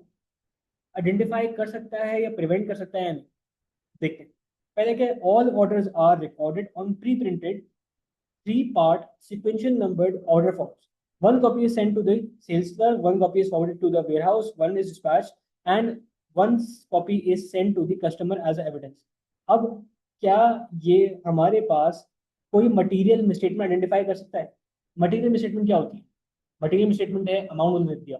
आइडेंटिफाई कर सकता है या प्रिवेंट कर सकता है या नहीं? देखते हैं। पहले क्या, all orders are recorded on pre printed 3-part sequential numbered order forms। One copy is sent to the sales clerk, one copy is forwarded to the warehouse, one is dispatched, and one copy is sent to the customer as evidence। अब क्या ये हमारे पास कोई material misstatement identify कर सकता है? Material misstatement क्या होती है? मटेरियल मिसस्टेटमेंट है अमाउंट उन्होंने लिख दिया,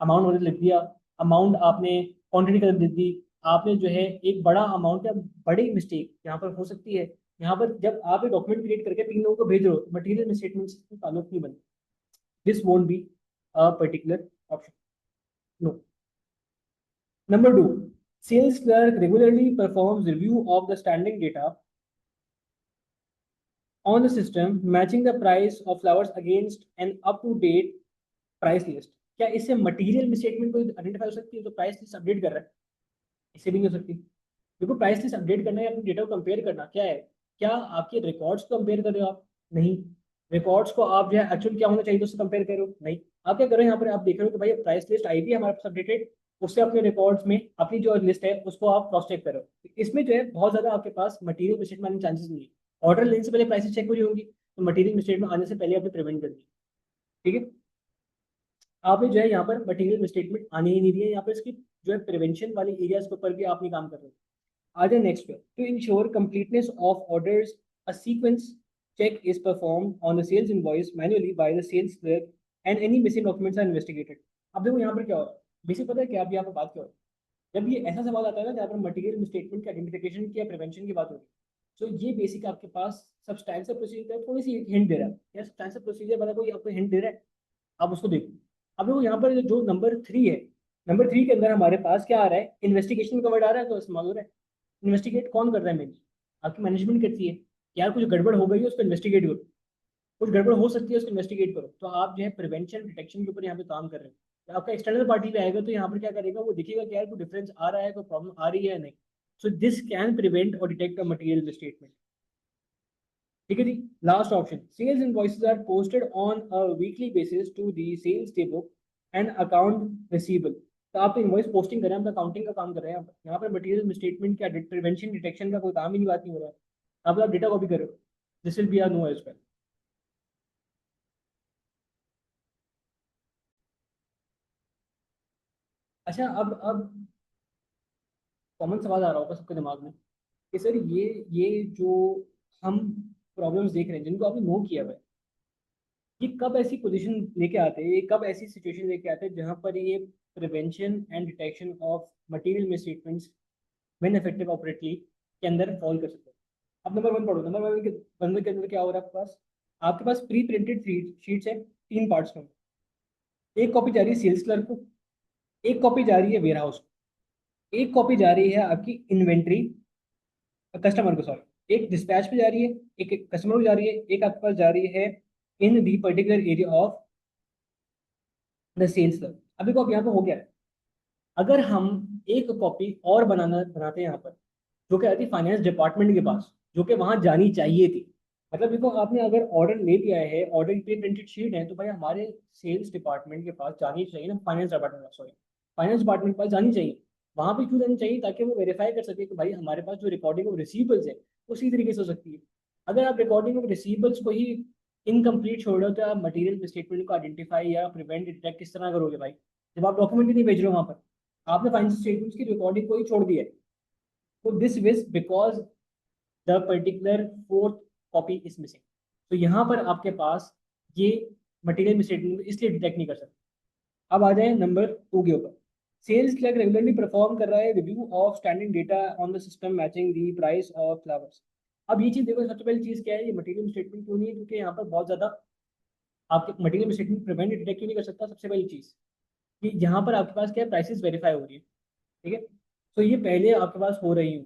अमाउंट उन्होंने लिख दिया, अमाउंट आपने क्वांटिटी कर लिख दी, आपने जो है एक बड़ा अमाउंट या बड़ी मिस्टेक यहाँ पर हो सकती है। यहाँ पर जब आप एक डॉक्यूमेंट क्रिएट करके 3 लोगों को भेज रहे हो, मटेरियल स्टेटमेंट से ताल्लुक नहीं बनता। This won't be a particular option, no. Number 2, sales clerk regularly performs review of the standing data on the system matching the price of flowers against an up to date price list. क्या इससे material misstatement को identify हो सकती है? तो price list update कर रहा है, इससे भी नहीं हो सकती। देखो प्राइस लिस्ट अपडेट करना है अपने डेटा को कंपेयर करना क्या है, क्या आपके रिकॉर्ड्स को कंपेयर कर रहे हो आप? नहीं। रिकॉर्ड्स को आप जो है एक्चुअल क्या होना चाहिए तो उससे कंपेयर करो? नहीं। आप क्या करो यहाँ पर, आप देख रहे हो कि भाई प्राइस लिस्ट आई थी हमारे पास अपडेटेड, उससे अपने रिकॉर्ड्स में अपनी जो लिस्ट है उसको आप क्रॉस चेक करो। इसमें जो है बहुत ज्यादा आपके पास मटीरियल मिस्टेक आने के चांसेस नहीं है। ऑर्डर लेने से पहले प्राइसेस चेक हो रही होंगी, तो मटीरियल मिस्टेक में आने से पहले आपने प्रिवेंट कर दी। ठीक है, आपने जो है यहाँ पर मटीरियल मिस्टेटमेंट आने ही नहीं दिए, यहाँ पर इसकी जो है प्रिवेंशन वाली एरियाज के ऊपर भी आपने काम कर रहे हो। आ जाए नेक्स्ट पे, to ensure completeness of orders a sequence check is performed on the sales invoice manually by the sales clerk and any missing documents are investigated। अब देखो यहाँ पर क्या हो रहा है, बेसिक पता है क्या अभी यहाँ पर बात क्या हो रही है? जब ये ऐसा सवाल आता है ना जहाँ पर मटेरियल मिस्टेटमेंट के आइडेंटिफिकेशन की या प्रिवेंशन की बात हो रही है, तो ये बेसिक आपके पास सब्सटैंशियल प्रोसीजर है, थोड़ी सी हिंट दे रहा है या सब्सटैंशियल प्रोसीजर वाला कोई आपको हिंट दे रहा है, आप उसको देखो। अब देखो यहाँ पर जो नंबर 3 है, नंबर 3 के अंदर हमारे पास क्या आ रहा है, इन्वेस्टिगेशन का वर्ड आ रहा है, तो इस्तेमाल हो रहा है। इन्वेस्टिगेट कौन कर रहा है? मेरी आपकी मैनेजमेंट करती है, यार कुछ गड़बड़ हो गई है उसको इन्वेस्टिगेट करो, कुछ गड़बड़ हो सकती है उसको इन्वेस्टिगेट करो। तो आप जो है प्रिवेंशन डिटेक्शन के ऊपर यहाँ पे काम कर रहे हो। तो आपका एक्सटर्नल पार्टी पे आएगा तो यहाँ पर क्या करेगा, वो दिखेगा कि यार कोई डिफरेंस आ रहा है, कोई प्रॉब्लम आ रही है या नहीं। सो दिस कैन प्रिवेंट और डिटेक्ट अ मटेरियल मिसस्टेटमेंट। ठीक है जी। Last option, sales invoices are posted on a weekly basis to the sales day book and account receivable. तो आप इनवॉइस पोस्टिंग कर रहे हैं, आप अकाउंटिंग का काम कर रहे हैं, यहाँ पर मटेरियल मिसस्टेटमेंट का प्रिवेंशन डिटेक्शन का कोई काम ही नहीं, बात नहीं हो रहा है। आप डेटा कॉपी करो, this will be are no as well. अच्छा, अब कॉमन सवाल आ रहा होगा सबके दिमाग में कि सर ये जो हम प्रॉब्लम्स देख रहे हैं जिनको आपने नो किया हुआ है, ये कब ऐसी पोजीशन लेके आते हैं, ये कब ऐसी सिचुएशन लेके आते हैं जहां पर ये prevention and detection of material mistreatments when effective operated के अंदर फॉल कर सकते हैं। अब नंबर 1 पढ़ो, नंबर 1 के अंदर क्या हो रहा है आपके पास? आपके पास प्री प्रिंटेड शीट्स है 3 पार्ट्स में। एक कॉपी जा रही है सेल्स क्लर्क को, एक कॉपी जा रही है वेयर हाउस को, एक कॉपी जा रही है आपकी इन्वेंट्री कस्टमर को, सॉरी, एक डिस्पैच पे जा रही है, एक कस्टमर को जा रही है, एक आपके पास जा रही है in the particular area of the sales clerk. अभी को अब यहाँ पे हो गया है, अगर हम एक कॉपी और बनाते हैं यहाँ पर, जो कि आती फाइनेंस डिपार्टमेंट के पास, जो कि वहां जानी चाहिए थी। मतलब देखो आपने अगर ऑर्डर ले लिया है, ऑर्डर की प्री प्रिंटेड शीट है, तो भाई हमारे सेल्स डिपार्टमेंट के पास जानी चाहिए ना, finance department, sorry, finance department के पास जानी चाहिए। वहां पे क्यों जानी चाहिए? ताकि वो वेरीफाई कर सके कि भाई हमारे पास जो रिकॉर्डिंग ऑफ रिसीवेबल्स है उसी तरीके से हो सकती है। अगर आप रिकॉर्डिंग ऑफ रिसीवेबल्स को ही इनकम्प्लीट छोड़ रहे हो तो आप मटेरियल स्टेटमेंट को आइडेंटिफाई या प्रिवेंट डिटेक्ट किस तरह करोगे भाई, जब आप डॉक्यूमेंट ही नहीं भेज रहे हो वहां पर, आपने फाइनेंशियल स्टेटमेंट्स की रिकॉर्डिंग को ही छोड़ दिया है। तो this was because the particular fourth copy is missing. तो यहाँ पर आपके पास ये मटेरियल मिसस्टेटमेंट इसलिए डिटेक्ट नहीं कर सकते। अब आ जाए नंबर 2 के ऊपर, सेल्स क्लर्क रेगुलरली परफॉर्म कर रहा है review of standing data on the system matching the price of flowers. अब ये चीज देखो, सबसे पहली चीज क्या है, ये मटेरियल मिसस्टेटमेंट क्यों नहीं है? क्योंकि यहाँ पर बहुत ज्यादा आपके मटेरियल मिसस्टेटमेंट प्रिवेंट डिटेक्ट क्यों नहीं कर सकता? सबसे पहली चीज कि यहाँ पर आपके पास क्या है, प्राइसेस वेरीफाई हो रही है। ठीक है, तो ये पहले आपके पास हो रही है।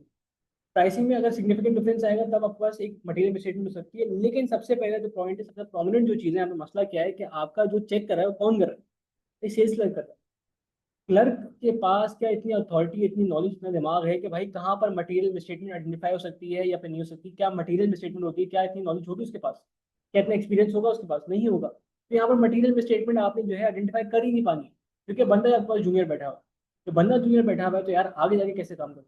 प्राइसिंग में अगर सिग्निफिकेंट डिफरेंस आएगा तब आपके पास एक मटेरियल मिसस्टेटमेंट हो सकती है। लेकिन सबसे पहला जो पॉइंट है, सबसे प्रोमिनेंट जो चीज़ है यहाँ पे, मसला क्या है कि आपका जो चेक कर रहा है वो कौन कर रहा है? ये सेल्स क्लर्क कर रहा है। क्लर्क के पास क्या इतनी अथॉरिटी, इतनी नॉलेज, इतना दिमाग है कि भाई कहाँ पर मटेरियल मिसस्टेटमेंट आइडेंटिफाई हो सकती है या फिर नहीं हो सकती? क्या मटेरियल मिसस्टेटमेंट होती है? क्या इतनी नॉलेज होगी उसके पास? क्या इतना एक्सपीरियंस होगा उसके पास? नहीं होगा। तो यहाँ पर मटेरियल मिसस्टेटमेंट आपने जो है आइडेंटिफाई कर ही नहीं पानी, क्योंकि बंदा आपके पास जूनियर बैठा हुआ है। तो बंदा जूनियर बैठा हुआ है तो यार आगे जाके कैसे काम करें?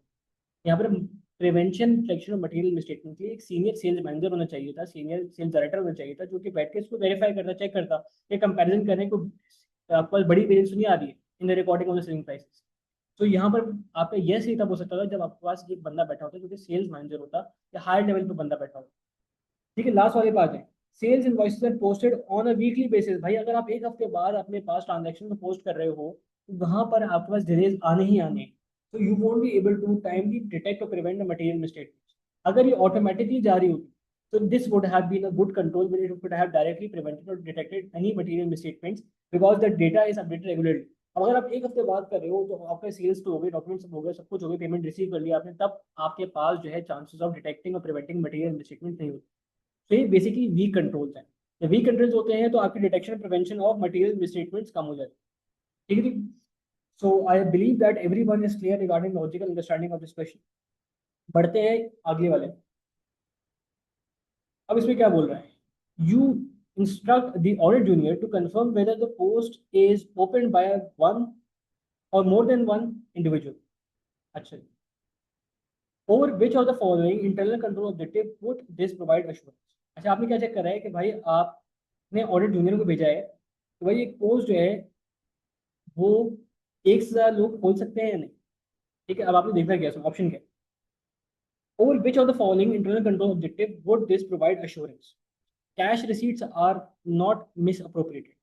यहाँ पर prevention detection of material misstatement के लिए एक सीनियर सेल्स मैनेजर होना चाहिए था, सीनियर सेल्स डायरेक्टर होना चाहिए था, जो कि बैठ के इसको वेरीफाई करता, चेक करता, ये कंपैरिजन करने को आपके पास बड़ी वेरिएंस नहीं आ रही है in the recording of the selling prices. तो यहाँ पर आपका यह सही तब हो सकता था जब आपके पास एक बंदा बैठा होता जो कि सेल्स मैनेजर होता या हायर लेवल पर बंदा बैठा होता। ठीक है, लास्ट वाले पे आ जाए, sales invoices are posted on a weekly basis. भाई अगर आप एक हफ्ते बाद अपने पास ट्रांजैक्शन में पोस्ट कर रहे हो तो वहां पर आपके पास डिलेज आने ही आने, तो you won't be able to timely detect और प्रिवेंट द मटेरियल मिस्टेक। अगर ये ऑटोमेटिकली जारी होती तो this would have been a good control, when it would have directly prevented और detected any material misstatements because the data is updated regularly. अब अगर आप एक हफ्ते बाद कर रहे हो तो आपके सेल्स तो हो गए, डॉक्यूमेंट्स सब हो गए, सब कुछ हो गया, पेमेंट रिसीव कर लिया आपने, तब आपके पास जो है चांसेस ऑफ डिटेक्टिंग और प्रिवेंटिंग मटेरियल मिसस्टेटमेंट नहीं होती। तो ये बेसिकली वीक कंट्रोल्स हैं। जब वीक कंट्रोल्स होते हैं तो आपकी detection prevention of material misstatements कम हो जाती है। ठीक है। So I believe that everyone is clear regarding logical understanding of this question. बढ़ते हैं अगले वाले। अब इसमें क्या बोल रहा है, you instruct the audit junior to confirm whether the post is open by one or more than one individual. अच्छा, over which of the following internal control objective would this provide assurance. अच्छा, आपने क्या check करा है कि भाई आपने audit junior को भेजा है तो भाई एक पोस्ट जो है वो एक से ज्यादा लोग खोल सकते हैं या नहीं। ठीक है, अब आपने देखना क्या ऑप्शन क्या है, over which of the following internal control objective would this provide assurance? Cash receipts are not misappropriated.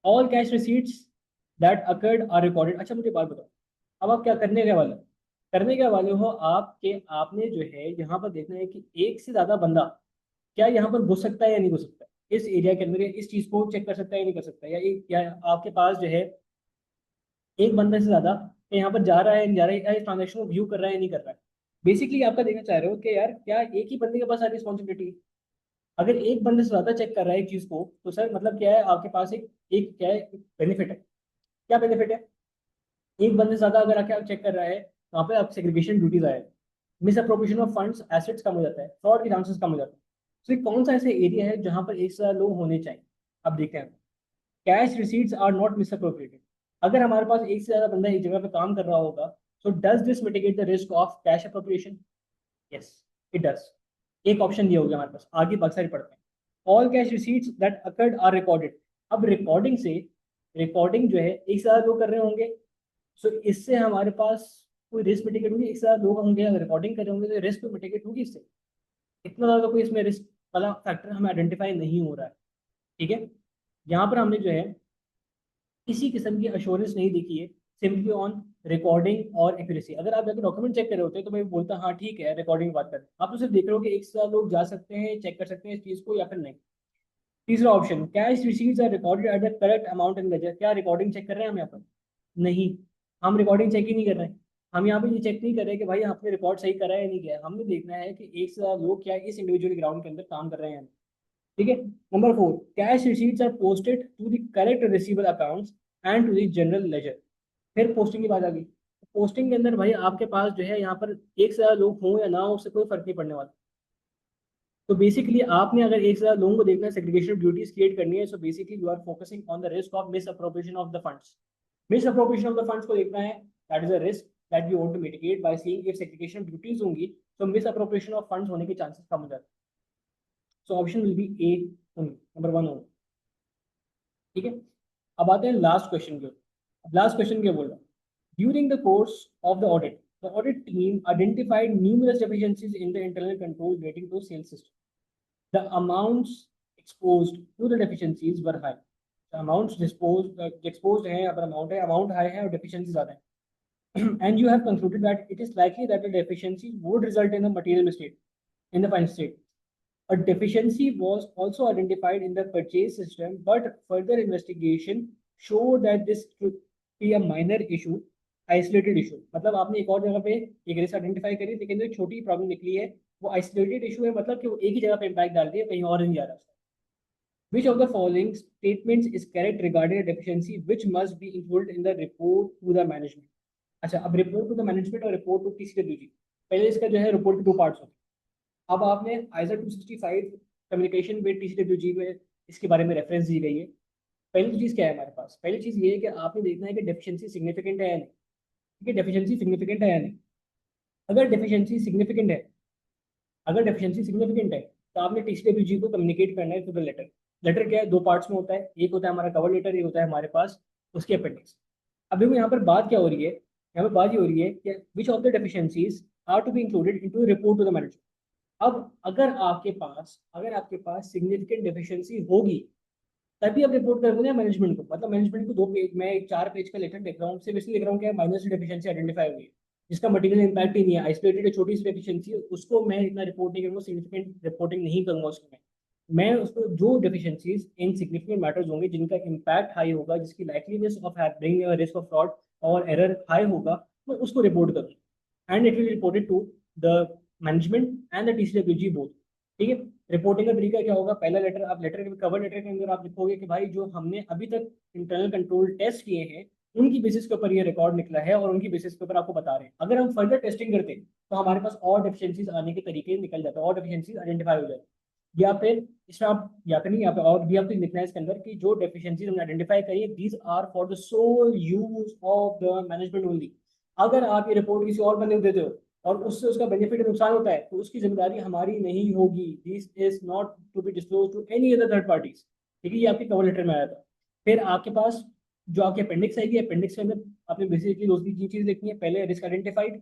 All cash receipts that occurred are recorded. अच्छा, मुझे बात बताओ, अब आप क्या करने के वाले हो? करने के वाले हो आपके, आपने जो है यहाँ पर देखना है कि एक से ज्यादा बंदा क्या यहाँ पर घुस सकता है या नहीं घुस सकता है इस एरिया के अंदर, या इस चीज को चेक कर सकता है या नहीं कर सकता है, या एक, या आपके पास जो है एक बंदे से ज्यादा यहाँ पर जा रहा है नहीं जा रहा है, या इस ट्रांजेक्शन को व्यू कर रहा है नहीं कर रहा है। बेसिकली आपका देखना चाह रहे हो कि यार क्या एक ही बंदे के पास सारी रिस्पॉन्सिबिलिटी है। अगर एक बंदे से ज्यादा चेक कर रहा है एक चीज को तो सर मतलब क्या है, आपके पास एक एक क्या है, बेनिफिट है। क्या बेनिफिट है, एक बंदे से ज्यादा अगर आके आप चेक कर रहा है वहाँ पे आप सेग्रीगेशन ड्यूटीज आए, misappropriation of funds assets कम हो जाता है, फ्रॉड के चांसेस कम हो जाते हैं। तो ये कौन सा ऐसे एरिया है जहां पर एक से ज्यादा लोग होने चाहिए। अब देखते हैं, cash receipts are not misappropriated. अगर हमारे पास एक से ज्यादा बंदा एक जगह पे काम कर रहा होगा, so does this mitigate the risk of cash appropriation? Yes, it does. एक ऑप्शन दिया होगा हमारे पास, आगे बहुत सारी पढ़ते हैं। All cash receipts that occurred are recorded. अब रिकॉर्डिंग से, रिकॉर्डिंग जो है एक से ज्यादा लोग कर रहे होंगे, सो इससे हमारे पास कोई रिस्क मिटिगेट होगी। एक से ज्यादा लोग होंगे अगर रिकॉर्डिंग कर रहे होंगे तो रिस्क मिटिगेट होगी इससे। इतना ज्यादा कोई इसमें रिस्क वाला फैक्टर हमें आइडेंटिफाई नहीं हो रहा है। ठीक है, यहाँ पर हमने जो है किसी किस्म की अश्योरेंस नहीं देखी है, सिंपली ऑन रिकॉर्डिंग और एक्यूरेसी। अगर आप जाकर डॉक्यूमेंट चेक कर रहे होते तो मैं बोलता हाँ ठीक है रिकॉर्डिंग की बात करें, आप तो सिर्फ देख रहे हो कि एक से ज्यादा लोग जा सकते हैं, चेक कर सकते हैं इस चीज को या फिर नहीं। तीसरा option, cash receipts are recorded at the correct amount in ledger. क्या रिकॉर्डिंग चेक कर रहे हैं हम यहाँ पर? नहीं, हम रिकॉर्डिंग चेक ही नहीं कर रहे हैं। हम यहाँ पे ये चेक नहीं कर रहे कि भाई आपने रिकॉर्ड सही करा है या नहीं किया है। हमने देखना है कि एक से ज्यादा लोग क्या इस इंडिविजुअल ग्राउंड के अंदर काम कर रहे हैं। ठीक है, number 4, cash receipts are posted to the correct receivable accounts and to the general ledger. फिर पोस्टिंग की बात आ गई। पोस्टिंग के अंदर भाई आपके पास जो है यहाँ पर एक से ज्यादा लोग हों या ना हो उससे कोई फर्क नहीं पड़ने वाला। तो बेसिकली आपने अगर एक से ज्यादा लोगों को देखना है, सेग्रीगेशन ड्यूटीज क्रिएट करनी है, so basically you are focusing on the risk of misappropriation of the funds. Misappropriation of the funds को देखना है, that is a risk that we want to mitigate by seeing if segregation duties होंगी तो miss appropriation of funds होने के chances कम हो जाते हैं। So option will be A, number 1 होगा। ठीक है, अब आते हैं लास्ट क्वेश्चन के ऊपर। लास्ट क्वेश्चन क्या बोल रहा है, during the course of the audit the audit team identified numerous deficiencies in the internal control relating to sales system. The amounts exposed to the deficiencies were high. The amounts exposed है, अगर amount high है और deficiencies ज़्यादा है, and you have concluded that it is likely that the deficiencies would result in a material mistake in the final state. A deficiency was also identified in the purchase system, but further investigation showed that this could be a minor issue, isolated issue. मतलब आपने एक और जगह पे एक risk identify करी लेकिन जो छोटी प्रॉब्लम निकली है वो आइसोलेटेड इशू है, मतलब कि वो एक ही जगह पे इम्पैक्ट डाल दिया, कहीं और नहीं जा रहा। Which of the following statements is correct regarding a deficiency which must be included in the report to the management? अच्छा, अब रिपोर्ट टू द मैनेजमेंट और रिपोर्ट टू टीसीडब्ल्यूजी, पहले इसका जो है रिपोर्ट के दो पार्ट्स होते हैं। अब आपने आईएसओ 265 कम्युनिकेशन विद टीसीडब्ल्यूजी में इसके बारे में रेफरेंस दी गई है। पहली चीज क्या है हमारे पास, पहली चीज ये है कि आपने देखना है कि डेफिशिएंसी सिग्निफिकेंट है या नहीं। ठीक है, डेफिशिएंसी सिग्निफिकेंट है या नहीं। अगर डेफिशिएंसी सिग्निफिकेंट है, अगर डेफिशिएंसी सिग्निफिकेंट है तो आपने टीसीडब्ल्यूजी को कम्युनिकेट करना है टू द लेटर। लेटर क्या है, दो पार्ट्स में होता है, एक होता है हमारा कवर लेटर, एक होता है हमारे पास उसके अपेंडिक्स। अब देखो यहाँ पर बात क्या हो रही है, यहाँ पर बात ये हो रही है कि which of the deficiencies are to be included into report to the manager. अब अगर आपके पास सिग्निफिकेंट डेफिशिएंसी होगी तभी आप रिपोर्ट करोगे ना मैनेजमेंट को। मतलब मैनेजमेंट को 2 पेज, मैं एक 4 पेज का लेटर लिख रहा हूँ, सिर्फ इसलिए लिख रहा हूँ कि माइनर डेफिशिएंसी आइडेंटिफाई हुई है जिसका मटेरियल इंपैक्ट ही नहीं है, आइसोलेटेड छोटी सी डेफिशिएंसी, उसको मैं इतना रिपोर्ट नहीं करूँगा, सिग्निफिकेंट रिपोर्टिंग नहीं करूँगा उसको। मैं उसको जो डेफिशिएंसीज इन सिग्निफिकेंट मैटर्स होंगे जिनका इंपैक्ट हाई होगा, जिसकी likeliness of bringing a risk of fraud और एरर हाई होगा, मैं उसको रिपोर्ट करूँ and it will reported to the management and the TCWG both. ठीक है। रिपोर्टिंग का तरीका क्या होगा, पहला लेटर, आप लेटर के कवर लेटर के अंदर आप लिखोगे कि भाई जो हमने अभी तक इंटरनल कंट्रोल टेस्ट किए हैं उनकी बेसिस के ऊपर ये रिकॉर्ड निकला है और उनकी बेसिस के ऊपर आपको बता रहे हैं। अगर हम फर्दर टेस्टिंग करते हैं तो हमारे पास और डेफिशिएंसीज आने के तरीके निकल जाते हैं, और डेफिशिएंसीज आइडेंटिफाई हो जाते हैं। या फिर इसमें आप, या फिर नहीं, यहाँ पे और भी आपको लिखना है इसके अंदर कि जो डेफिशिएंसीज हमने आइडेंटिफाई करी है these are for the sole use of the management only. अगर आप ये रिपोर्ट किसी और बंदे को देते हो और उससे उसका बेनिफिट नुकसान होता है तो उसकी जिम्मेदारी हमारी नहीं होगी। This is not to be disclose to any other third parties. ठीक है, ये आपके कवर लेटर में आया था। फिर आपके पास जो आपके अपेंडिक्स आएगी, अपेंडिक्स के अंदर आपने बेसिकली दो तीन चीज लिखनी है। पहले रिस्क आइडेंटिफाइड,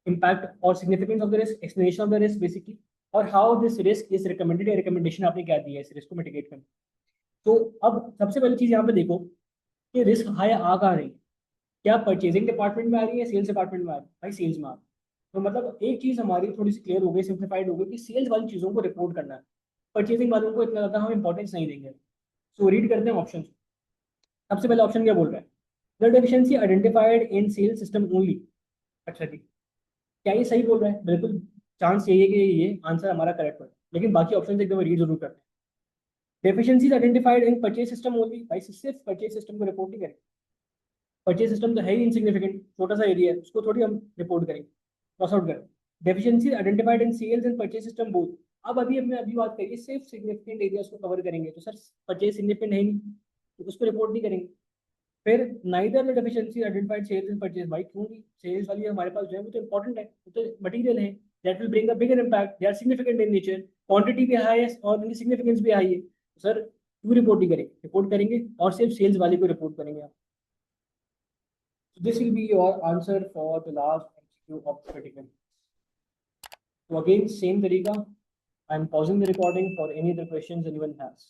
इम्पैक्ट और significance of the risk, explanation of the risk basically, और how this risk is recommended, या रिकमेंडेशन आपने क्या दी है इस रिस्क को मिटिगेट करने। तो अब सबसे पहली चीज यहाँ पे देखो कि रिस्क हाई आ कहाँ रही है, क्या परचेजिंग डिपार्टमेंट में आ रही है, सेल्स डिपार्टमेंट में आ रही है? भाई सेल्स में आ रही है। तो मतलब एक चीज हमारी थोड़ी सी क्लियर हो गई, सिंप्लीफाइड हो गई कि सेल्स वाली चीजों को रिपोर्ट करना है, परचेजिंग वालों को इतना ज्यादा हम इंपॉर्टेंस नहीं देंगे। सो रीड करते हैं ऑप्शन। सबसे पहले ऑप्शन क्या बोल रहा है, the deficiency identified in sales system only. अच्छा जी, क्या ये सही बोल रहा है? बिल्कुल चांस यही है कि ये आंसर हमारा करेक्ट हो, लेकिन बाकी ऑप्शन एकदम रीड जरूर करते हैं। Deficiencies identified in purchase system only, भाई सिर्फ परचेज सिस्टम को रिपोर्ट नहीं करें। परचेज सिस्टम तो है ही इनसिग्निफिकेंट, छोटा सा एरिया है, उसको थोड़ी हम रिपोर्ट करेंगे, क्रॉस आउट करें। Deficiency identified in sales and purchase system both. अब अभी हमने अभी बात करी सिर्फ सिग्निफिकेंट एरियाज को कवर करेंगे, तो सर परचेज सिग्निफिकेंट है नहीं तो उसको रिपोर्ट नहीं करेंगे। फिर neither the deficiency identified sales and purchase, भाई क्यों नहीं, सेल्स वाली हमारे पास जो है वो तो इंपॉर्टेंट है, वो तो मटेरियल है, that will bring a bigger impact, they are significant in nature, quantity भी हाई है और उनकी सिग्निफिकेंस भी हाई है, तो सर क्यों रिपोर्ट नहीं करेंगे, रिपोर्ट करेंगे और सिर्फ सेल्स वाले को रिपोर्ट करेंगे आप। So this will be your answer for the last MCQ of the critical. So again, same tarika. I'm pausing the recording for any other questions anyone has.